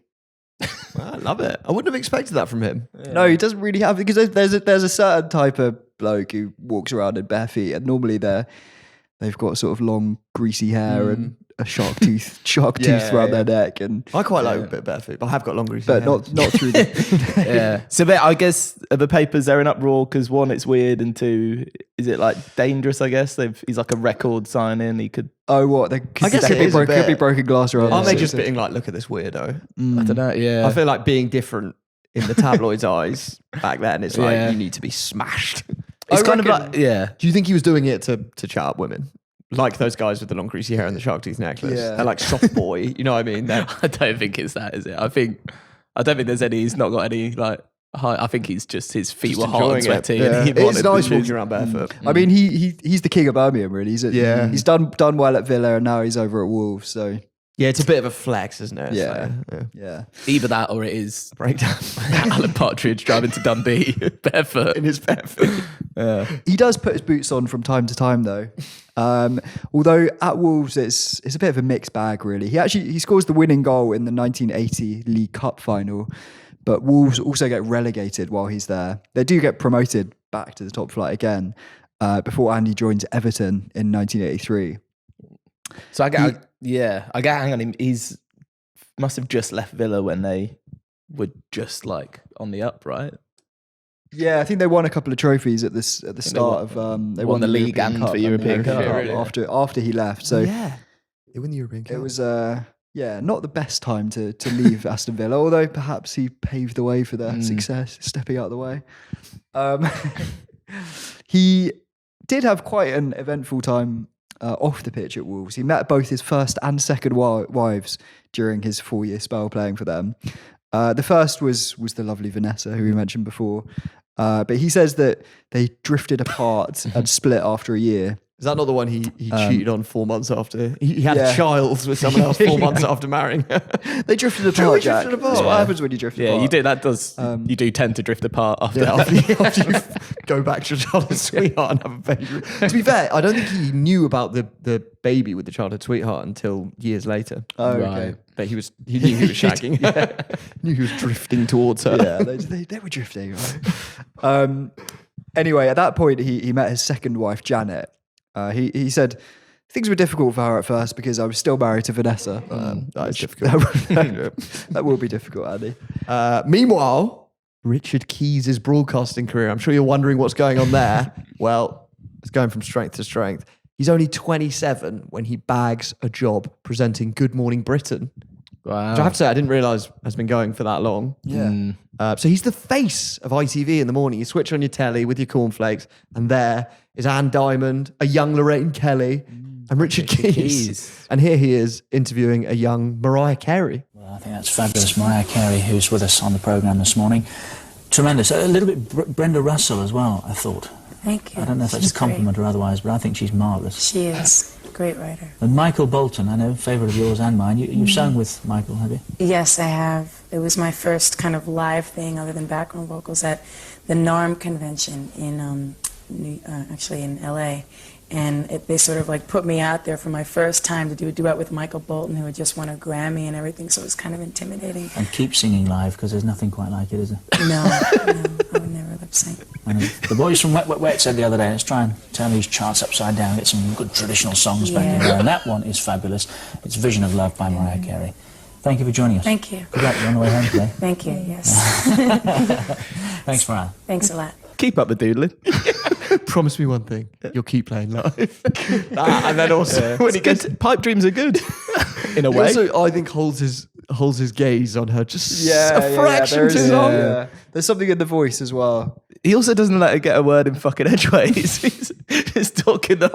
Speaker 1: I love it. I wouldn't have expected that from him.
Speaker 2: No, he doesn't really have, because there's a certain type of bloke who walks around in bare feet, and normally they've got sort of long greasy hair and a shark tooth around their neck, and
Speaker 1: I quite like a bit of barefoot, but I have got long greasy
Speaker 2: but
Speaker 1: hair.
Speaker 2: not through the
Speaker 3: Yeah. So but I guess the papers, they're in uproar because one, it's weird, and two, is it like dangerous? I guess he's like a record signing. He could.
Speaker 2: Oh, what?
Speaker 1: I guess it is a
Speaker 2: could be
Speaker 1: bit.
Speaker 2: broken glass around.
Speaker 1: Aren't
Speaker 2: there.
Speaker 1: they just being like, look at this weirdo?
Speaker 3: I don't know. Yeah.
Speaker 1: I feel like being different in the tabloids' eyes back then, it's like,
Speaker 3: Yeah.
Speaker 1: you need to be smashed.
Speaker 3: it's
Speaker 2: I
Speaker 3: kind of
Speaker 2: reckon-
Speaker 3: like yeah.
Speaker 1: Do you think he was doing it to chat up women? Like those guys with the long greasy hair and the shark tooth necklace.
Speaker 2: Yeah.
Speaker 1: They're like soft boy, you know what I mean? They're,
Speaker 3: I don't think it's that, is it? I don't think there's any. He's not got any like. I think he's just his feet were hot and
Speaker 1: enjoying it.
Speaker 3: sweaty.
Speaker 1: Yeah.
Speaker 3: And he
Speaker 1: It's
Speaker 3: wanted
Speaker 1: nice
Speaker 3: the shoes.
Speaker 1: walking around barefoot.
Speaker 2: I mean, he's the king of Birmingham, really.
Speaker 1: Yeah.
Speaker 2: He's done well at Villa, and now he's over at Wolves. So
Speaker 1: Yeah, it's a bit of a flex, isn't it? It's
Speaker 2: Yeah.
Speaker 1: like,
Speaker 2: yeah,
Speaker 3: Either that or it is
Speaker 1: breakdown.
Speaker 3: Alan Partridge driving to Dundee barefoot.
Speaker 1: In his barefoot.
Speaker 2: he does put his boots on from time to time, though. Although at Wolves, it's a bit of a mixed bag, really. He scores the winning goal in the 1980 League Cup final, but Wolves also get relegated while he's there. They do get promoted back to the top flight again before Andy joins Everton in 1983.
Speaker 3: So I get hang on. He's must have just left Villa when they were just like on the up, right?
Speaker 2: Yeah, I think they won a couple of trophies at the start of. They
Speaker 3: won the league
Speaker 2: European
Speaker 3: and
Speaker 2: Cup
Speaker 3: the European Cup,
Speaker 2: really, after he left. So
Speaker 1: yeah. They win the European Cup.
Speaker 2: it was not the best time to leave Aston Villa, although perhaps he paved the way for their success, stepping out of the way. He did have quite an eventful time off the pitch at Wolves. He met both his first and second wives during his 4-year spell playing for them. The first was the lovely Vanessa, who we mentioned before. But he says that they drifted apart and split after a year.
Speaker 1: Is that not the one he cheated on 4 months after? He had
Speaker 2: Yeah.
Speaker 1: a child with someone else 4 months after marrying her.
Speaker 2: They drifted apart,
Speaker 1: Truly
Speaker 2: Jack.
Speaker 1: drifted apart.
Speaker 2: That's what
Speaker 3: Yeah.
Speaker 2: happens when you drift apart.
Speaker 3: Yeah, you do. That does. You do tend to drift apart after.
Speaker 1: after you go back to your childhood sweetheart and have a baby. To be fair, I don't think he knew about the baby with the childhood sweetheart until years later.
Speaker 2: Oh, okay.
Speaker 3: Right.
Speaker 1: But he knew he was shagging. Knew he was drifting towards her.
Speaker 2: Yeah, they were drifting. Right? Anyway, at that point, he met his second wife, Janet. He said things were difficult for her at first because I was still married to Vanessa.
Speaker 1: That is difficult.
Speaker 2: That will be difficult, Andy.
Speaker 1: Meanwhile, Richard Keys' broadcasting career. I'm sure you're wondering what's going on there. Well, it's going from strength to strength. He's only 27 when he bags a job presenting Good Morning Britain.
Speaker 3: Wow.
Speaker 1: Which I have to say, I didn't realise has been going for that long.
Speaker 2: Yeah.
Speaker 1: So he's the face of ITV in the morning. You switch on your telly with your cornflakes, and there is Anne Diamond, a young Lorraine Kelly, and Richard Keys. And here he is interviewing a young Mariah Carey.
Speaker 6: Well, I think that's fabulous. Mariah Carey, who's with us on the programme this morning. Tremendous. A little bit Brenda Russell as well, I thought.
Speaker 7: Thank you.
Speaker 6: I don't know if that's
Speaker 7: She's
Speaker 6: a compliment
Speaker 7: great.
Speaker 6: or otherwise, but I think she's marvellous.
Speaker 7: She is. Great writer.
Speaker 6: And Michael Bolton, I know, favourite of yours and mine. You've sung with Michael, have you?
Speaker 7: Yes, I have. It was my first kind of live thing other than background vocals at the NARM convention in actually in LA. And they sort of like put me out there for my first time to do a duet with Michael Bolton, who had just won a Grammy and everything, so it was kind of intimidating.
Speaker 6: And keep singing live, because there's nothing quite like it, is there?
Speaker 7: No, I would never lip sync.
Speaker 6: The boys from Wet Wet Wet said the other day, let's try and turn these charts upside down, get some good traditional songs back in there. And that one is fabulous. It's Vision of Love by Mariah Carey. Thank you for joining us.
Speaker 7: Thank you.
Speaker 6: Good luck, you're on the way home today.
Speaker 7: Thank you, yes.
Speaker 6: Thanks, Mariah.
Speaker 7: Thanks a lot.
Speaker 3: Keep up the doodling.
Speaker 1: Promise me one thing: you'll keep playing live. And then also, when he gets
Speaker 3: Pipe dreams are good, in a way.
Speaker 1: also, I think holds his gaze on her just a fraction too long.
Speaker 2: Yeah. There's something in the voice as well.
Speaker 3: He also doesn't let her get a word in fucking edgeways. He's talking the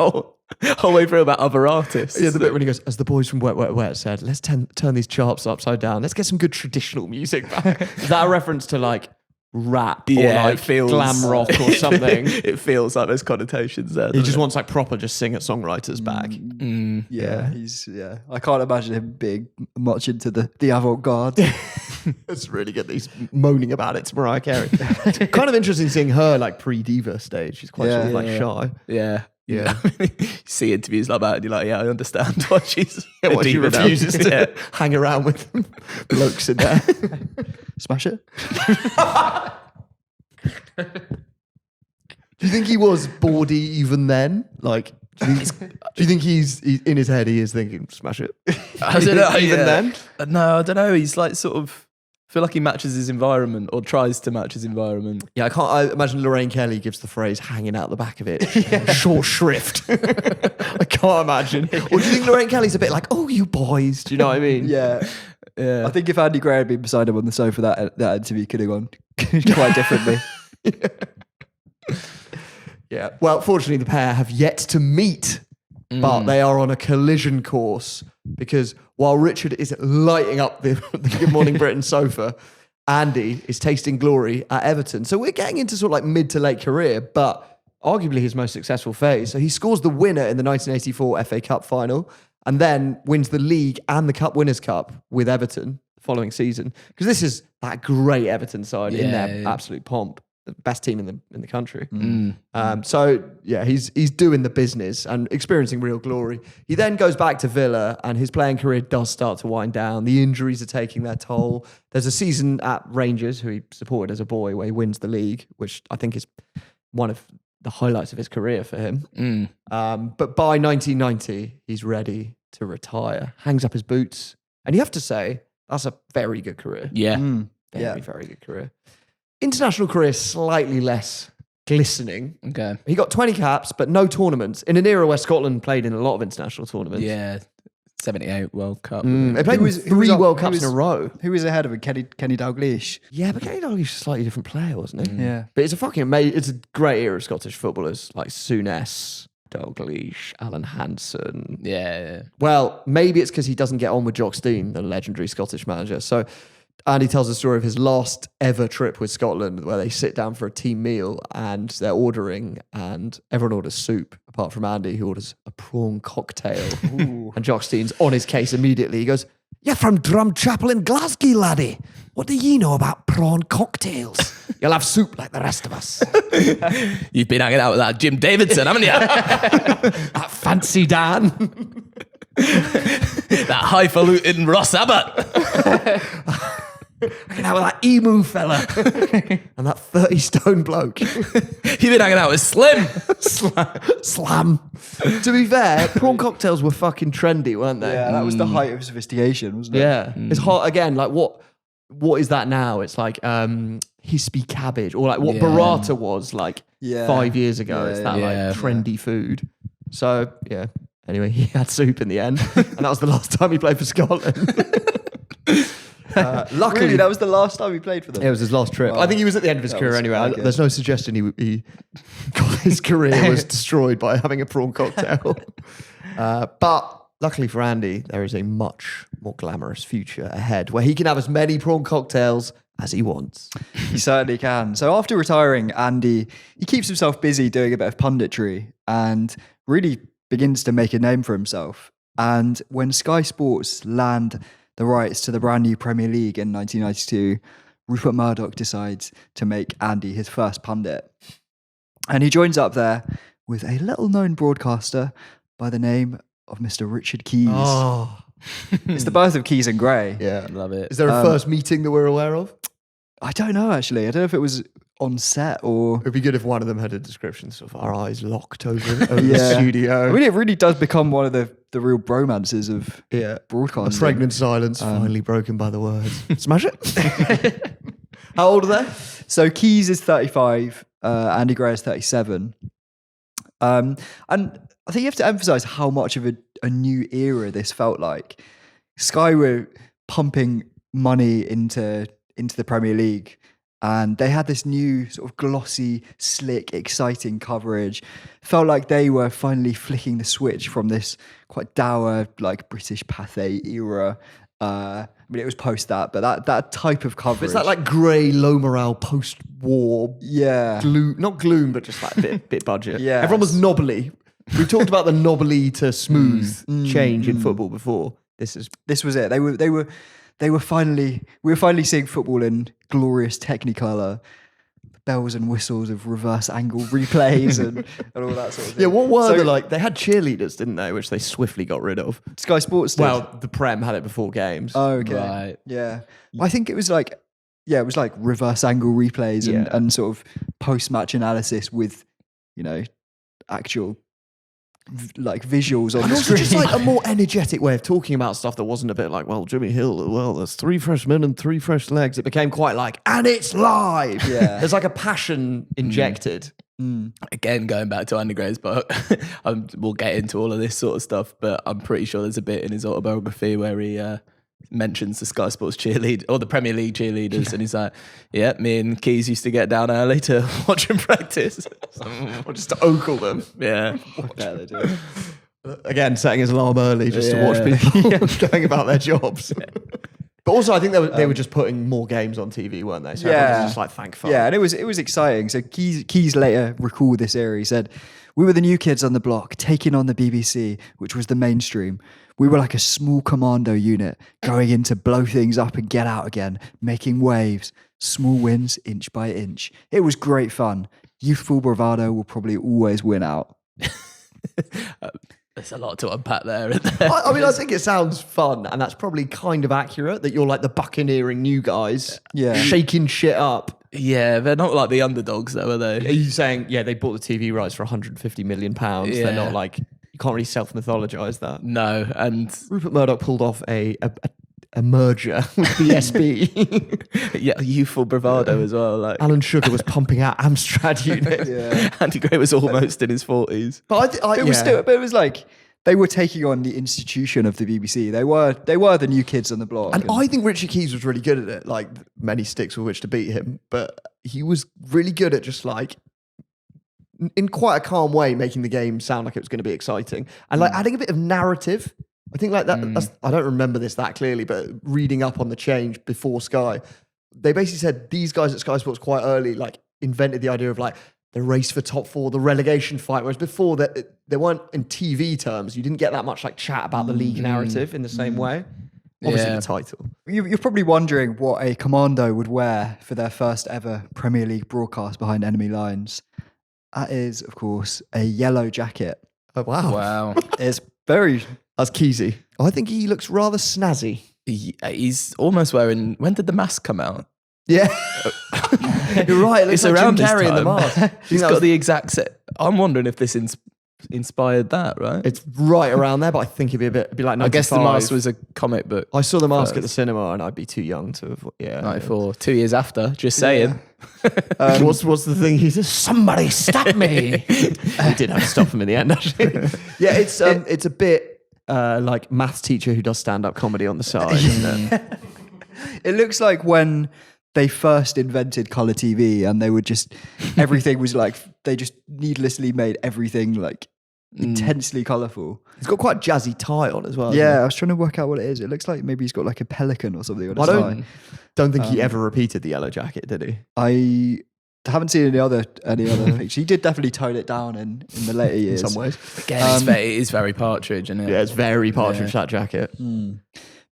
Speaker 3: whole way through about other artists.
Speaker 1: Yeah, the bit when he goes, as the boys from Wet Wet Wet said, let's turn these charts upside down. Let's get some good traditional music back. Is that a reference to like rap or like
Speaker 3: it feels,
Speaker 1: glam rock or something?
Speaker 3: It feels like there's connotations there.
Speaker 1: He just wants like proper just singer-songwriters back.
Speaker 2: Yeah. I can't imagine him being much into the avant-garde.
Speaker 1: It's really good that he's moaning about it to Mariah Carey. It's kind of interesting seeing her like pre-diva stage. She's quite sort of like shy.
Speaker 3: Yeah.
Speaker 1: Yeah.
Speaker 3: You see interviews like that and you're like, yeah, I understand why she's
Speaker 1: Why she
Speaker 3: diva now.
Speaker 1: refuses to hang around with blokes in there.
Speaker 2: Smash it.
Speaker 1: Do you think he was bawdy even then? Like, do you think he's in his head? He is thinking, "Smash it."
Speaker 3: I don't know.
Speaker 1: Even then?
Speaker 3: No, I don't know. He's like sort of. I feel like he matches his environment or tries to match his environment.
Speaker 1: Yeah, I imagine Lorraine Kelly gives the phrase "hanging out the back of it" short shrift. I can't imagine. Or do you think Lorraine Kelly's a bit like, "Oh, you boys"? Do you know what I mean?
Speaker 2: Yeah. I think if Andy Gray had been beside him on the sofa, that interview could have gone quite differently.
Speaker 1: Yeah. Well, fortunately, the pair have yet to meet, but they are on a collision course because while Richard is lighting up the Good Morning Britain sofa, Andy is tasting glory at Everton. So we're getting into sort of like mid to late career, but arguably his most successful phase. So he scores the winner in the 1984 FA Cup final and then wins the league and the Cup Winners' Cup with Everton the following season. Because this is that great Everton side in their absolute pomp. The best team in the country. So yeah, he's doing the business and experiencing real glory. He then goes back to Villa and his playing career does start to wind down. The injuries are taking their toll. There's a season at Rangers, who he supported as a boy, where he wins the league, which I think is one of the highlights of his career for him. But by 1990, he's ready to retire. Hangs up his boots. And you have to say, that's a very good career.
Speaker 3: Yeah.
Speaker 1: Very good career. International career slightly less glistening.
Speaker 3: Okay.
Speaker 1: He got 20 caps, but no tournaments in an era where Scotland played in a lot of international tournaments.
Speaker 3: Yeah. 78 World Cup.
Speaker 1: They played three World Cups in a row.
Speaker 2: Who was ahead of him? Kenny Dalglish.
Speaker 1: Yeah, but Kenny Dalglish is a slightly different player, wasn't he?
Speaker 2: Yeah.
Speaker 1: But it's a fucking amazing, it's a great era of Scottish footballers like Souness, Dalglish, Alan Hansen.
Speaker 3: Yeah.
Speaker 1: Well, maybe it's because he doesn't get on with Jock Stein, the legendary Scottish manager. So Andy tells the story of his last ever trip with Scotland where they sit down for a team meal and they're ordering and everyone orders soup apart from Andy, who orders a prawn cocktail. And Jock Stein's on his case immediately. He goes, "You're from Drumchapel in Glasgow, laddie. What do you know about prawn cocktails? You'll have soup like the rest of us."
Speaker 3: You've been hanging out with that Jim Davidson, haven't you?
Speaker 1: That fancy Dan.
Speaker 3: That highfalutin Ross Abbott.
Speaker 1: Hanging out with that emu fella. And that 30-stone bloke.
Speaker 3: You've been hanging out with Slim.
Speaker 1: Slam. To be fair, prawn cocktails were fucking trendy, weren't they?
Speaker 2: Yeah, that was the height of sophistication, wasn't it?
Speaker 1: Yeah. It's hot again. Like what is that now? It's like hispy cabbage or like what burrata was like 5 years ago. It's that like trendy food. So yeah. Anyway, he had soup in the end. And that was the last time he played for Scotland. Luckily,
Speaker 2: Really, that was the last time he played for them.
Speaker 1: it was his last trip.
Speaker 2: Wow.
Speaker 1: I think he was at the end of his career
Speaker 2: was
Speaker 1: anyway.
Speaker 2: okay.
Speaker 1: There's no suggestion he got his career was destroyed by having a prawn cocktail. But luckily for Andy, there is a much more glamorous future ahead where he can have as many prawn cocktails as he wants.
Speaker 2: He certainly can. So after retiring, Andy, he keeps himself busy doing a bit of punditry and really begins to make a name for himself. And when Sky Sports land the rights to the brand new Premier League in 1992, Rupert Murdoch decides to make Andy his first pundit. And he joins up there with a little-known broadcaster by the name of Mr. Richard Keys.
Speaker 1: Oh,
Speaker 2: It's the birth of Keys and Gray.
Speaker 1: yeah.
Speaker 3: Love it.
Speaker 1: Is there a first meeting that we're aware of?
Speaker 2: I don't know, actually. I don't know if it was on set or...
Speaker 1: It'd be good if one of them had a description, sort of our eyes locked over the studio.
Speaker 2: I mean, it really does become one of the real bromances of broadcasting.
Speaker 1: A pregnant silence finally broken by the words. Smash it. How old are they?
Speaker 2: So Keys is 35, Andy Gray is 37. And I think you have to emphasize how much of a new era this felt like. Sky were pumping money into the Premier League, and they had this new sort of glossy, slick, exciting coverage. Felt like they were finally flicking the switch from this quite dour, like British Pathé era. I mean, it was post that, but that type of coverage.
Speaker 1: It's that like grey, low morale, post-war, gloom, not gloom, but just like a bit budget.
Speaker 2: Yeah,
Speaker 1: everyone was knobbly. We've talked about the knobbly to smooth change in football before. This
Speaker 2: was it. We were finally seeing football in glorious Technicolor, bells and whistles of reverse angle replays and all that sort of thing.
Speaker 1: Yeah, what were they like? They had cheerleaders, didn't they? Which they swiftly got rid of.
Speaker 2: Sky Sports did.
Speaker 1: Well, the Prem had it before games.
Speaker 2: Oh, okay.
Speaker 3: Right.
Speaker 2: Yeah. I think it was like reverse angle replays and sort of post-match analysis with, actual like visuals on
Speaker 1: and
Speaker 2: the
Speaker 1: also
Speaker 2: screen.
Speaker 1: just like a more energetic way of talking about stuff that wasn't a bit like, well, Jimmy Hill, well, there's 3 fresh men and 3 fresh legs. It became quite like, and it's live.
Speaker 2: Yeah.
Speaker 1: There's like a passion injected.
Speaker 3: Again, going back to Andy Gray's book, we'll get into all of this sort of stuff, but I'm pretty sure there's a bit in his autobiography where he mentions the Sky Sports cheerleader or the Premier League cheerleaders, and he's like, "Yeah, me and Keys used to get down early to watch them practice,
Speaker 1: Or just to ogle them.
Speaker 3: Yeah,
Speaker 2: Yeah, they do.
Speaker 1: Again, setting his alarm early just to watch people going about their jobs. But also, I think they were just putting more games on TV, weren't they? So everyone was just like, thank fuck.
Speaker 2: Yeah, and it was exciting. So Keys later recalled this era. He said, "We were the new kids on the block, taking on the BBC, which was the mainstream. We were like a small commando unit, going in to blow things up and get out again, making waves, small wins inch by inch. It was great fun. Youthful bravado will probably always win out."
Speaker 3: there's a lot to unpack there.
Speaker 1: I mean, I think it sounds fun, and that's probably kind of accurate, that you're like the buccaneering new guys, shaking shit up.
Speaker 3: Yeah, they're not like the underdogs though, are they?
Speaker 1: Are you saying, they bought the TV rights for £150 million?
Speaker 3: Yeah.
Speaker 1: They're not like, you can't really self-mythologize that.
Speaker 3: No, and
Speaker 1: Rupert Murdoch pulled off a merger with the SB.
Speaker 3: yeah, youthful bravado as well. Like
Speaker 1: Alan Sugar was pumping out Amstrad units.
Speaker 3: Andy Gray was almost in his 40s.
Speaker 1: But
Speaker 2: It was like they were taking on the institution of the BBC. They were the new kids on the block.
Speaker 1: And I think Richie Keys was really good at it, like many sticks with which to beat him, but he was really good at just like, in quite a calm way, making the game sound like it was going to be exciting. And like adding a bit of narrative. I think like that, I don't remember this that clearly, but reading up on the change before Sky, they basically said these guys at Sky Sports quite early, like invented the idea of like the race for top 4, the relegation fight, whereas before that they weren't in TV terms. You didn't get that much like chat about the league narrative in the same way. Obviously the title.
Speaker 2: You're probably wondering what a commando would wear for their first ever Premier League broadcast behind enemy lines. That is, of course, a yellow jacket.
Speaker 1: Oh, wow.
Speaker 3: Wow.
Speaker 2: It's very...
Speaker 1: That's Keysy. I think he looks rather snazzy.
Speaker 3: He's almost wearing... When did the mask come out?
Speaker 1: Yeah. You're right. It looks
Speaker 3: It's
Speaker 1: like
Speaker 3: around
Speaker 1: Jim
Speaker 3: this
Speaker 1: Carrey in the
Speaker 3: time.
Speaker 1: mask.
Speaker 3: He's got the exact set. I'm wondering if this inspired that, right?
Speaker 1: It's right around there, but I think it'd be like 95.
Speaker 3: I guess the mask was a comic book.
Speaker 1: I saw the mask at the cinema and I'd be too young to have... Yeah.
Speaker 3: 94. 2 years after, just saying.
Speaker 1: What's the thing? He says, somebody stop me. He did have to stop him in the end, actually. Yeah, it's a bit like maths teacher who does stand-up comedy on the side. Isn't it?
Speaker 2: It looks like when they first invented colour TV and they would just... Everything was like... They just needlessly made everything like intensely colourful.
Speaker 1: He's got quite a jazzy tie on as well.
Speaker 2: Yeah, I was trying to work out what it is. It looks like maybe he's got like a pelican or something on his tie.
Speaker 1: Don't think he ever repeated the yellow jacket, did he?
Speaker 2: I haven't seen any other pictures. He did definitely tone it down in the later years.
Speaker 1: In some ways.
Speaker 3: Again, it is very Partridge, isn't it?
Speaker 1: Yeah, it's very Partridge, that jacket.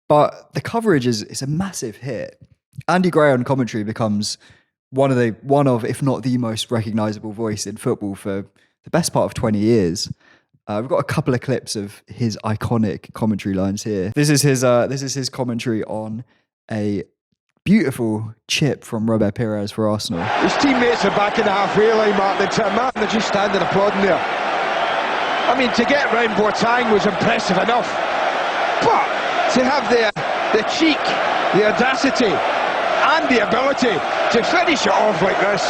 Speaker 2: But the coverage is a massive hit. Andy Gray on commentary becomes one of, if not the most recognisable voice in football for the best part of 20 years. We've got a couple of clips of his iconic commentary lines here. This is his commentary on a beautiful chip from Robert Pires for Arsenal.
Speaker 8: His teammates are back in the halfway line, Martin. They're just standing applauding there. I mean, to get round Boateng was impressive enough, but to have the cheek, the audacity, and the ability to finish it off like this,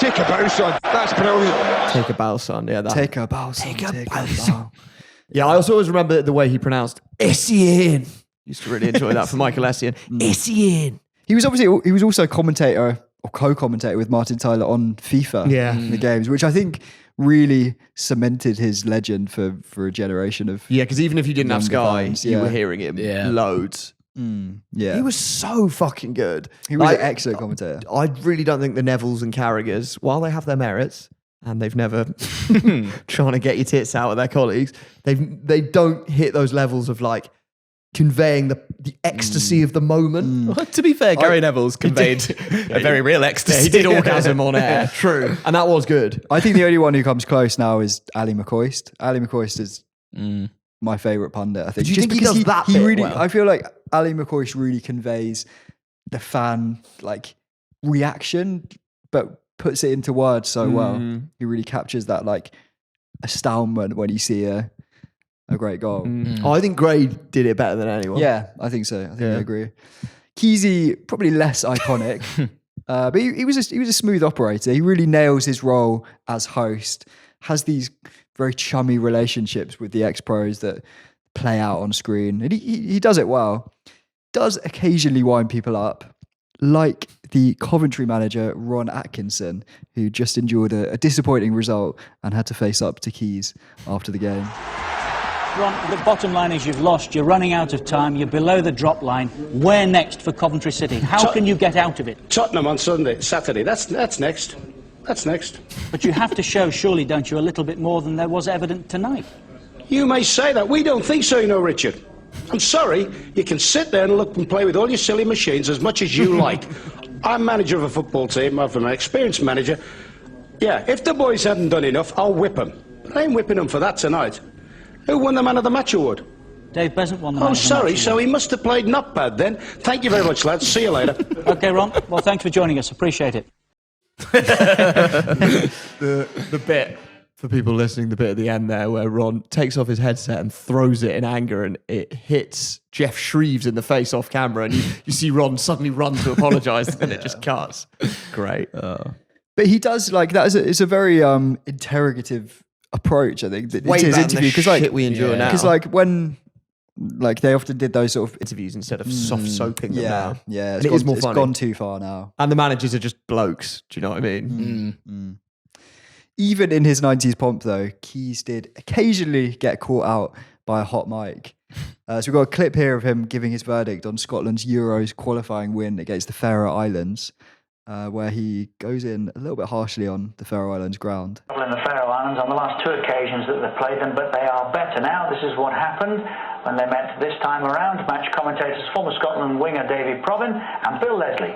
Speaker 8: take a bow, son. That's brilliant.
Speaker 3: Take a bow, son. Yeah, that.
Speaker 2: Take a bow, son. Take a bow.
Speaker 1: Yeah, I also always remember the way he pronounced Essien. Used to really enjoy that for Michael Essien. Essien.
Speaker 2: He was also commentator or co-commentator with Martin Tyler on FIFA in the games, which I think really cemented his legend for a generation of
Speaker 1: because even if you didn't have Sky,
Speaker 2: fans,
Speaker 1: you were hearing him loads.
Speaker 2: Yeah,
Speaker 1: he was so fucking good.
Speaker 2: He was an excellent commentator.
Speaker 1: I really don't think the Nevilles and Carragers, while they have their merits and they've never trying to get your tits out of their colleagues, they don't hit those levels of like conveying the ecstasy of the moment.
Speaker 3: Well, to be fair, Gary Neville's conveyed a very real ecstasy.
Speaker 1: He did orgasm on air, true, and that was good.
Speaker 2: I think the only one who comes close now is Ali McCoist. Ali McCoist is my favourite pundit. I think.
Speaker 1: Do you think he does that bit
Speaker 2: really?
Speaker 1: well?
Speaker 2: I feel like Ali McCoist really conveys the fan like reaction, but puts it into words so well. He really captures that like astoundment when you see a great goal.
Speaker 1: I think Gray did it better than anyone.
Speaker 2: Yeah, I think so. I think I agree. Keezy, probably less iconic, but he was a smooth operator. He really nails his role as host, has these very chummy relationships with the ex-pros that play out on screen. And he does it well. Does occasionally wind people up, like the Coventry manager, Ron Atkinson, who just endured a disappointing result and had to face up to Keys after the game.
Speaker 6: Ron, the bottom line is you've lost, you're running out of time, you're below the drop line. Where next for Coventry City? How can you get out of it?
Speaker 9: Tottenham on Saturday. That's next. That's next.
Speaker 6: But you have to show, surely, don't you, a little bit more than there was evident tonight?
Speaker 9: You may say that. We don't think so, Richard. I'm sorry. You can sit there and look and play with all your silly machines as much as you like. I'm manager of a football team. I'm an experienced manager. Yeah, if the boys hadn't done enough, I'll whip them. But I ain't whipping them for that tonight. Who won the Man of the Match award?
Speaker 6: Dave Besant won the Man of the Match
Speaker 9: sorry,
Speaker 6: award.
Speaker 9: so he must have played not bad then. Thank you very much, lads. See you later.
Speaker 6: OK, Ron. Well, thanks for joining us. Appreciate it.
Speaker 1: The bit, for people listening, the bit at the end there where Ron takes off his headset and throws it in anger and it hits Jeff Shreves in the face off camera and you see Ron suddenly run to apologise and then it just cuts. Great.
Speaker 2: But he does like that. It's a very interrogative approach, I think, to his interview, because like
Speaker 1: we endure now.
Speaker 2: Because like when like they often did those sort of
Speaker 1: interviews instead of soft soaping them now.
Speaker 2: Yeah,
Speaker 1: It's more funny.
Speaker 2: It's gone too far now.
Speaker 1: And the managers are just blokes. Do you know what I mean?
Speaker 2: Even in his 90s pomp, though, Keys did occasionally get caught out by a hot mic. So we've got a clip here of him giving his verdict on Scotland's Euros qualifying win against the Faroe Islands, where he goes in a little bit harshly on the Faroe Islands ground.
Speaker 10: In the Faroe Islands on the last two occasions that they've played them, but they are better now. This is what happened when they met this time around. Match commentators, former Scotland winger Davy Provin and Bill Leslie.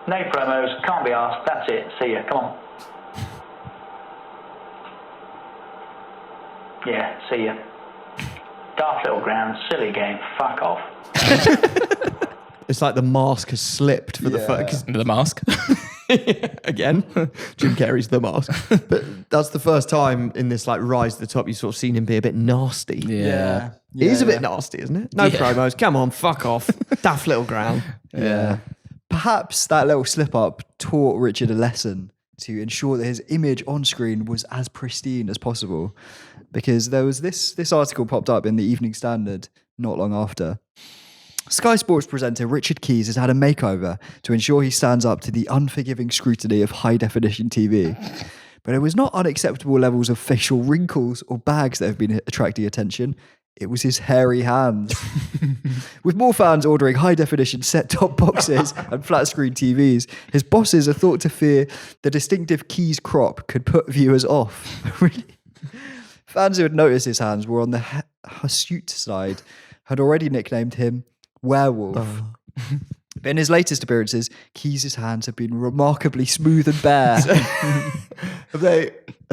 Speaker 10: No promos, can't be asked, that's it, see ya, come on. Yeah, see ya. Daft little ground, silly game, fuck off.
Speaker 1: It's like the mask has slipped for the first.
Speaker 3: The mask.
Speaker 1: Again, Jim Carrey's The Mask. But that's the first time in this like rise to the top you've sort of seen him be a bit nasty.
Speaker 2: Yeah.
Speaker 1: It is a bit nasty, isn't it? No promos. Come on, fuck off. Daft little ground.
Speaker 2: Yeah. Perhaps that little slip up taught Richard a lesson to ensure that his image on screen was as pristine as possible. Because there was this article popped up in the Evening Standard not long after. Sky Sports presenter Richard Keys has had a makeover to ensure he stands up to the unforgiving scrutiny of high-definition TV. But it was not unacceptable levels of facial wrinkles or bags that have been attracting attention. It was his hairy hands. With more fans ordering high-definition set-top boxes and flat-screen TVs, his bosses are thought to fear the distinctive Keys crop could put viewers off. Really? Fans who had noticed his hands were on the hirsute side, had already nicknamed him Werewolf. But in his latest appearances, Keys' hands have been remarkably smooth and bare.
Speaker 1: Have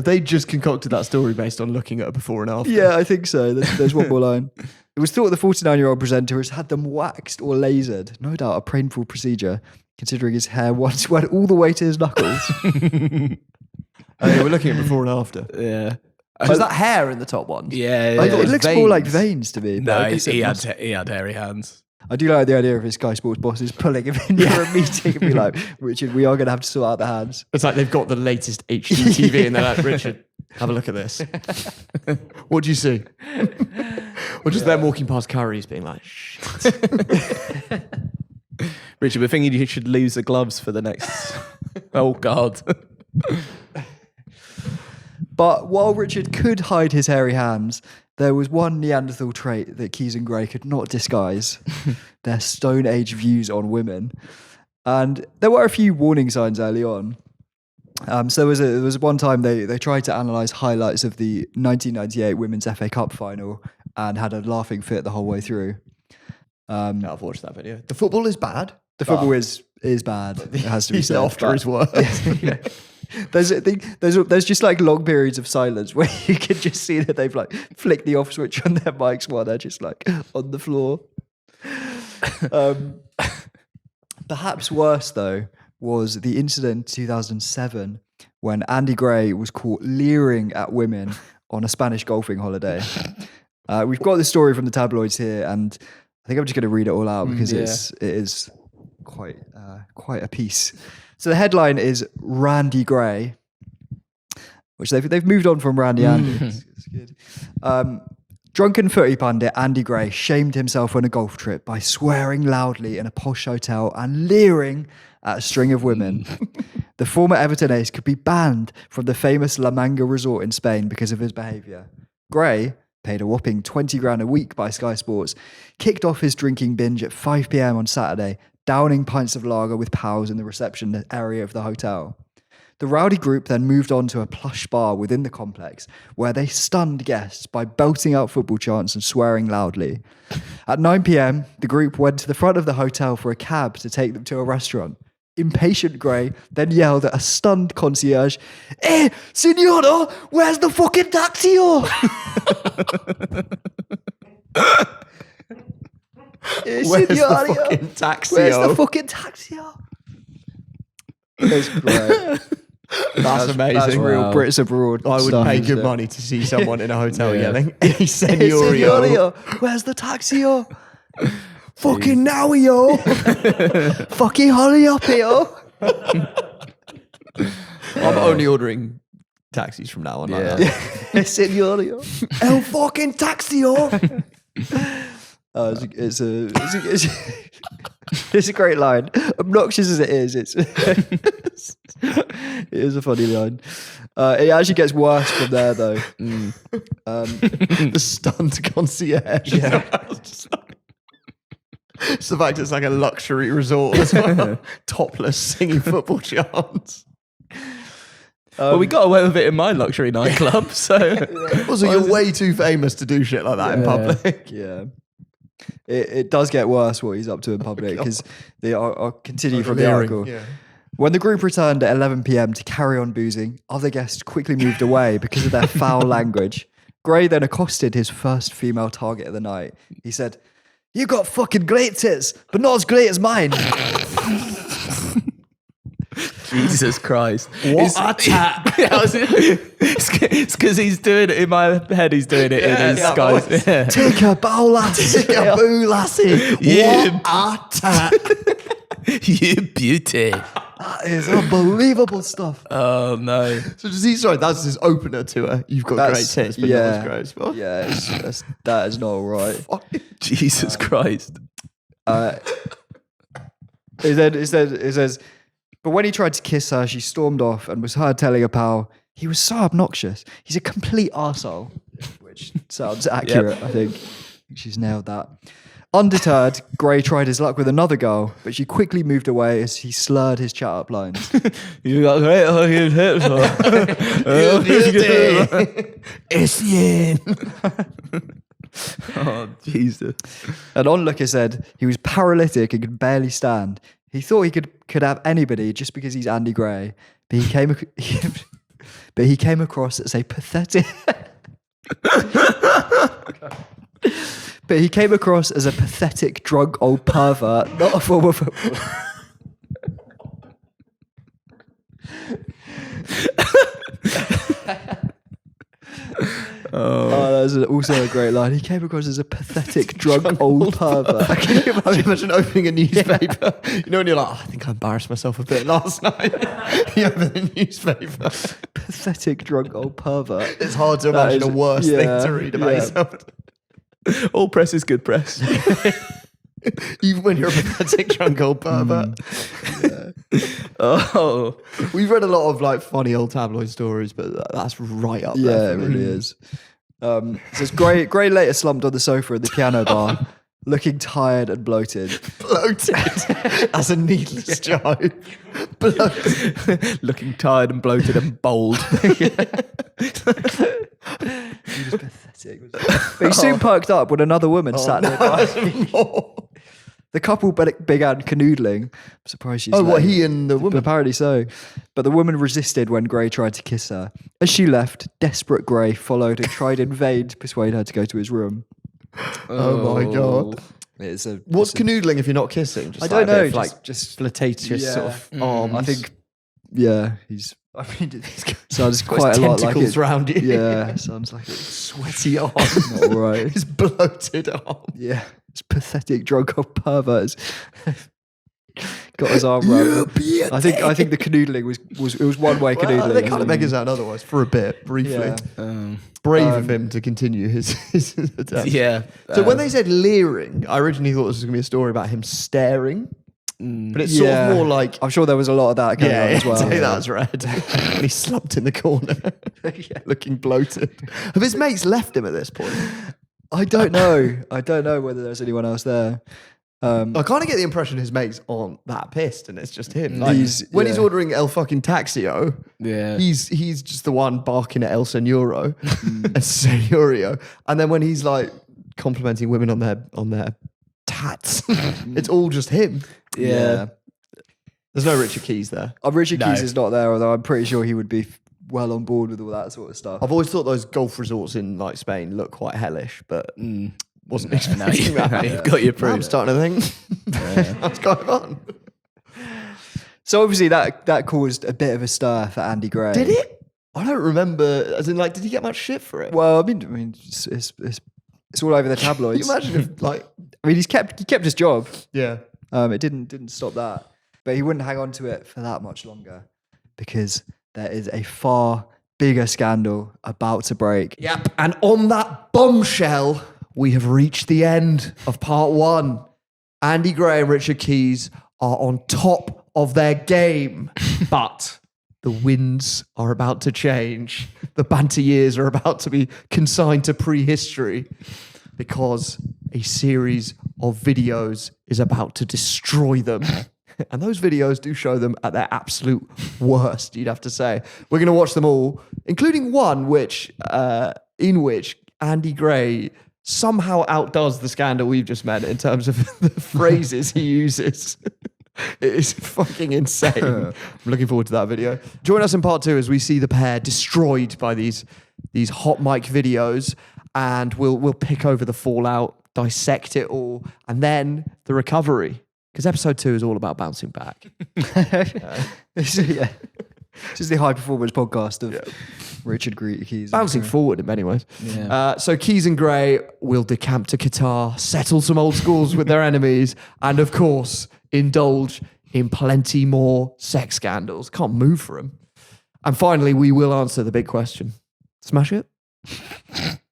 Speaker 1: they just concocted that story based on looking at a before and after?
Speaker 2: Yeah, I think so. There's one more line. It was thought the 49-year-old presenter has had them waxed or lasered. No doubt a painful procedure, considering his hair once went all the way to his knuckles.
Speaker 1: We're looking at before and after.
Speaker 3: Yeah.
Speaker 1: Was that hair in the top one?
Speaker 3: Yeah.
Speaker 2: It looks more like veins to me.
Speaker 3: No, he had hairy hands.
Speaker 2: I do like the idea of his Sky Sports bosses pulling him in for a meeting and be like, Richard, we are going to have to sort out the hands.
Speaker 1: It's like they've got the latest HD TV and they're like, Richard, have a look at this. What do you see? Or just them walking past Curry's being like, shit.
Speaker 3: Richard, we're thinking you should lose the gloves for the next... Oh, God.
Speaker 2: But while Richard could hide his hairy hands, there was one Neanderthal trait that Keys and Gray could not disguise: their Stone Age views on women. And there were a few warning signs early on. So there was one time they tried to analyse highlights of the 1998 Women's FA Cup final and had a laughing fit the whole way through.
Speaker 1: I've watched that video. The football is bad.
Speaker 2: The football is bad. It has to be said.
Speaker 1: After his work.
Speaker 2: Yeah. There's just like long periods of silence where you can just see that they've like flicked the off switch on their mics while they're just like on the floor. Perhaps worse though was the incident in 2007 when Andy Gray was caught leering at women on a Spanish golfing holiday. We've got the story from the tabloids here, and I think I'm just going to read it all out because it is quite a piece. So the headline is Randy Gray, which they've moved on from Randy Andy. It's good. Drunken footy pundit Andy Gray shamed himself on a golf trip by swearing loudly in a posh hotel and leering at a string of women. The former Everton ace could be banned from the famous La Manga resort in Spain because of his behaviour. Gray, paid a whopping 20 grand a week by Sky Sports, kicked off his drinking binge at 5 p.m. on Saturday, downing pints of lager with pals in the reception area of the hotel. The rowdy group then moved on to a plush bar within the complex, where they stunned guests by belting out football chants and swearing loudly. At 9 p.m, the group went to the front of the hotel for a cab to take them to a restaurant. Impatient Gray then yelled at a stunned concierge, "Hey, Signora, where's the fucking taxi?"
Speaker 1: Where's the fucking taxi?
Speaker 2: Where's the fucking taxi? That's great.
Speaker 1: That's amazing.
Speaker 2: That's real Brits abroad.
Speaker 1: I would
Speaker 2: stuff,
Speaker 1: pay
Speaker 2: isn't
Speaker 1: good
Speaker 2: it?
Speaker 1: money to see someone in a hotel yelling, "Hey,
Speaker 2: Hey,
Speaker 1: Signorio."
Speaker 2: Signorio, where's the taxi? Fucking now, yo. Fucking hurry up, yo.
Speaker 1: I'm only ordering taxis from now on. Like that.
Speaker 2: Signorio. El fucking taxi, yo. It's a great line. Obnoxious as it is, it is a funny line. It actually gets worse from there, though.
Speaker 1: The stunned concierge.
Speaker 2: Yeah.
Speaker 1: It's the fact it's like a luxury resort as well. Topless singing football chants.
Speaker 3: Well, we got away with it in my luxury nightclub, so...
Speaker 1: Also, you're way too famous to do shit like that in public.
Speaker 2: Yeah. It does get worse what he's up to in public because I'll continue from the article.
Speaker 1: Yeah.
Speaker 2: When the group returned at 11 p.m. to carry on boozing, other guests quickly moved away because of their foul language. Gray then accosted his first female target of the night. He said, "You got fucking great tits, but not as great as mine."
Speaker 3: Jesus Christ.
Speaker 1: What a tap.
Speaker 3: It's because he's doing it in my head, he's doing it in his Sky's. Yeah.
Speaker 2: Take a bow, lassie.
Speaker 1: Take a boo, lassie.
Speaker 3: Yeah.
Speaker 1: What a tap.
Speaker 3: You beauty.
Speaker 2: That is unbelievable stuff.
Speaker 3: Oh, no.
Speaker 1: So that's his opener to her. You've got great tits, but not as great as well.
Speaker 2: Yeah, that is not right.
Speaker 3: Jesus Christ.
Speaker 2: It says, but when he tried to kiss her, she stormed off and was heard telling a pal, "He was so obnoxious. He's a complete arsehole," which sounds accurate, I think. She's nailed that. Undeterred, Gray tried his luck with another girl, but she quickly moved away as he slurred his chat-up lines.
Speaker 3: You got great fucking hips,
Speaker 1: It's yin.
Speaker 3: Oh, Jesus.
Speaker 2: An onlooker said he was paralytic and could barely stand. He thought he could have anybody just because he's Andy Gray, but he came across as a pathetic. But he came across as a pathetic, drunk old pervert, not a former footballer. Oh, that's also a great line. He came across as a pathetic, drunk old pervert.
Speaker 1: Can you imagine opening a newspaper? You know, when you're like, I think I embarrassed myself a bit last night. You open the newspaper.
Speaker 2: Pathetic, drunk old pervert.
Speaker 1: It's hard to imagine a worse thing to read about yourself.
Speaker 3: All press is good press.
Speaker 1: Even when you're a pathetic, drunk old pervert.
Speaker 3: Oh,
Speaker 1: we've read a lot of like funny old tabloid stories, but that's right up there.
Speaker 2: Yeah, it really is. So it's Gray later slumped on the sofa at the piano bar, looking tired and bloated.
Speaker 1: Bloated? That's a needless jibe. Bloated.
Speaker 3: Looking tired and bloated and bold.
Speaker 2: He was pathetic. But he soon perked up when another woman sat nearby. The couple began canoodling. I'm surprised she's
Speaker 1: what,
Speaker 2: late.
Speaker 1: he and the woman?
Speaker 2: Apparently so. But the woman resisted when Gray tried to kiss her. As she left, desperate Gray followed and tried in vain to persuade her to go to his room.
Speaker 1: Oh my God. What's canoodling if you're not kissing? Just
Speaker 2: I don't know.
Speaker 1: Just flirtatious sort of arms.
Speaker 2: I think, he's... I mean, it sounds quite a lot like it.
Speaker 1: Around you.
Speaker 2: Yeah, sounds like it.
Speaker 1: Sweaty arm.
Speaker 2: Not right.
Speaker 1: His bloated arm.
Speaker 2: Yeah, it's pathetic, drunk old pervert. Got his arm around. I think the canoodling was one way canoodling.
Speaker 1: They kind of make us out otherwise for a bit, briefly.
Speaker 2: Yeah.
Speaker 1: Brave of him to continue his attempt.
Speaker 3: Yeah.
Speaker 1: So when they said leering, I originally thought this was going to be a story about him staring. But it's sort of more like...
Speaker 2: I'm sure there was a lot of that going on as well.
Speaker 1: Take that as read. And he slumped in the corner, looking bloated. Have his mates left him at this point?
Speaker 2: I don't know. I don't know whether there's anyone else there.
Speaker 1: I kind of get the impression his mates aren't that pissed and it's just him. Like,
Speaker 2: he's
Speaker 1: ordering El fucking Taxio, he's just the one barking at El Senoro and Senorio. And then when he's like complimenting women on their tats, it's all just him.
Speaker 2: Yeah.
Speaker 1: There's no Richard Keys there.
Speaker 2: Richard Keys is not there, although I'm pretty sure he would be well on board with all that sort of stuff.
Speaker 1: I've always thought those golf resorts in like Spain look quite hellish, but wasn't expecting that.
Speaker 3: You've got your proof.
Speaker 1: I'm starting to think that's kind of fun.
Speaker 2: So obviously that caused a bit of a stir for Andy Gray.
Speaker 1: Did it? I don't remember. As in, like, did he get much shit for it?
Speaker 2: Well, I mean, it's all over the tabloids.
Speaker 1: Can you imagine if, like,
Speaker 2: I mean, he kept his job.
Speaker 1: Yeah.
Speaker 2: It didn't stop that, but he wouldn't hang on to it for that much longer because there is a far bigger scandal about to break.
Speaker 1: Yep. And on that bombshell, we have reached the end of part one. Andy Gray and Richard Keys are on top of their game, but the winds are about to change. The banter years are about to be consigned to prehistory because a series of videos is about to destroy them. And those videos do show them at their absolute worst, you'd have to say. We're going to watch them all, including one in which Andy Gray somehow outdoes the scandal we've just met in terms of the phrases he uses. It is fucking insane. I'm looking forward to that video. Join us in part two as we see the pair destroyed by these hot mic videos, and we'll pick over the fallout, dissect it all, and then the recovery. Because episode 2 is all about bouncing back.
Speaker 2: This is the high performance podcast of Richard Keys.
Speaker 1: Bouncing forward in many ways.
Speaker 3: Yeah.
Speaker 1: So Keys and Gray will decamp to Qatar, settle some old scores with their enemies, and of course, indulge in plenty more sex scandals. Can't move for them. And finally, we will answer the big question. Smash it?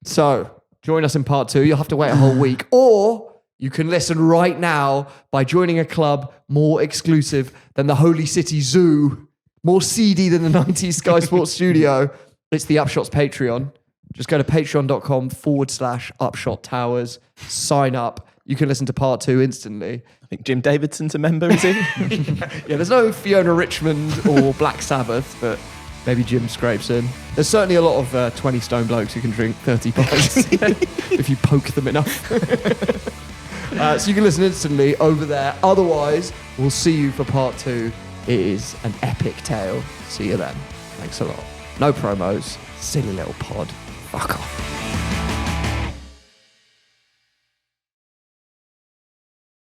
Speaker 1: So, join us in part 2. You'll have to wait a whole week. Or you can listen right now by joining a club more exclusive than the Holy City Zoo, more seedy than the 90s Sky Sports Studio. It's the Upshots Patreon. Just go to patreon.com/Upshot Towers. Sign up. You can listen to part 2 instantly.
Speaker 3: I think Jim Davidson's a member, is he?
Speaker 1: Yeah, there's no Fiona Richmond or Black Sabbath, but Maybe Jim scrapes in. There's certainly a lot of 20 stone blokes who can drink 30 pints if you poke them enough. So you can listen instantly over there. Otherwise, we'll see you for part 2. It is an epic tale. See you then. Thanks a lot. No promos. Silly little pod. Fuck off.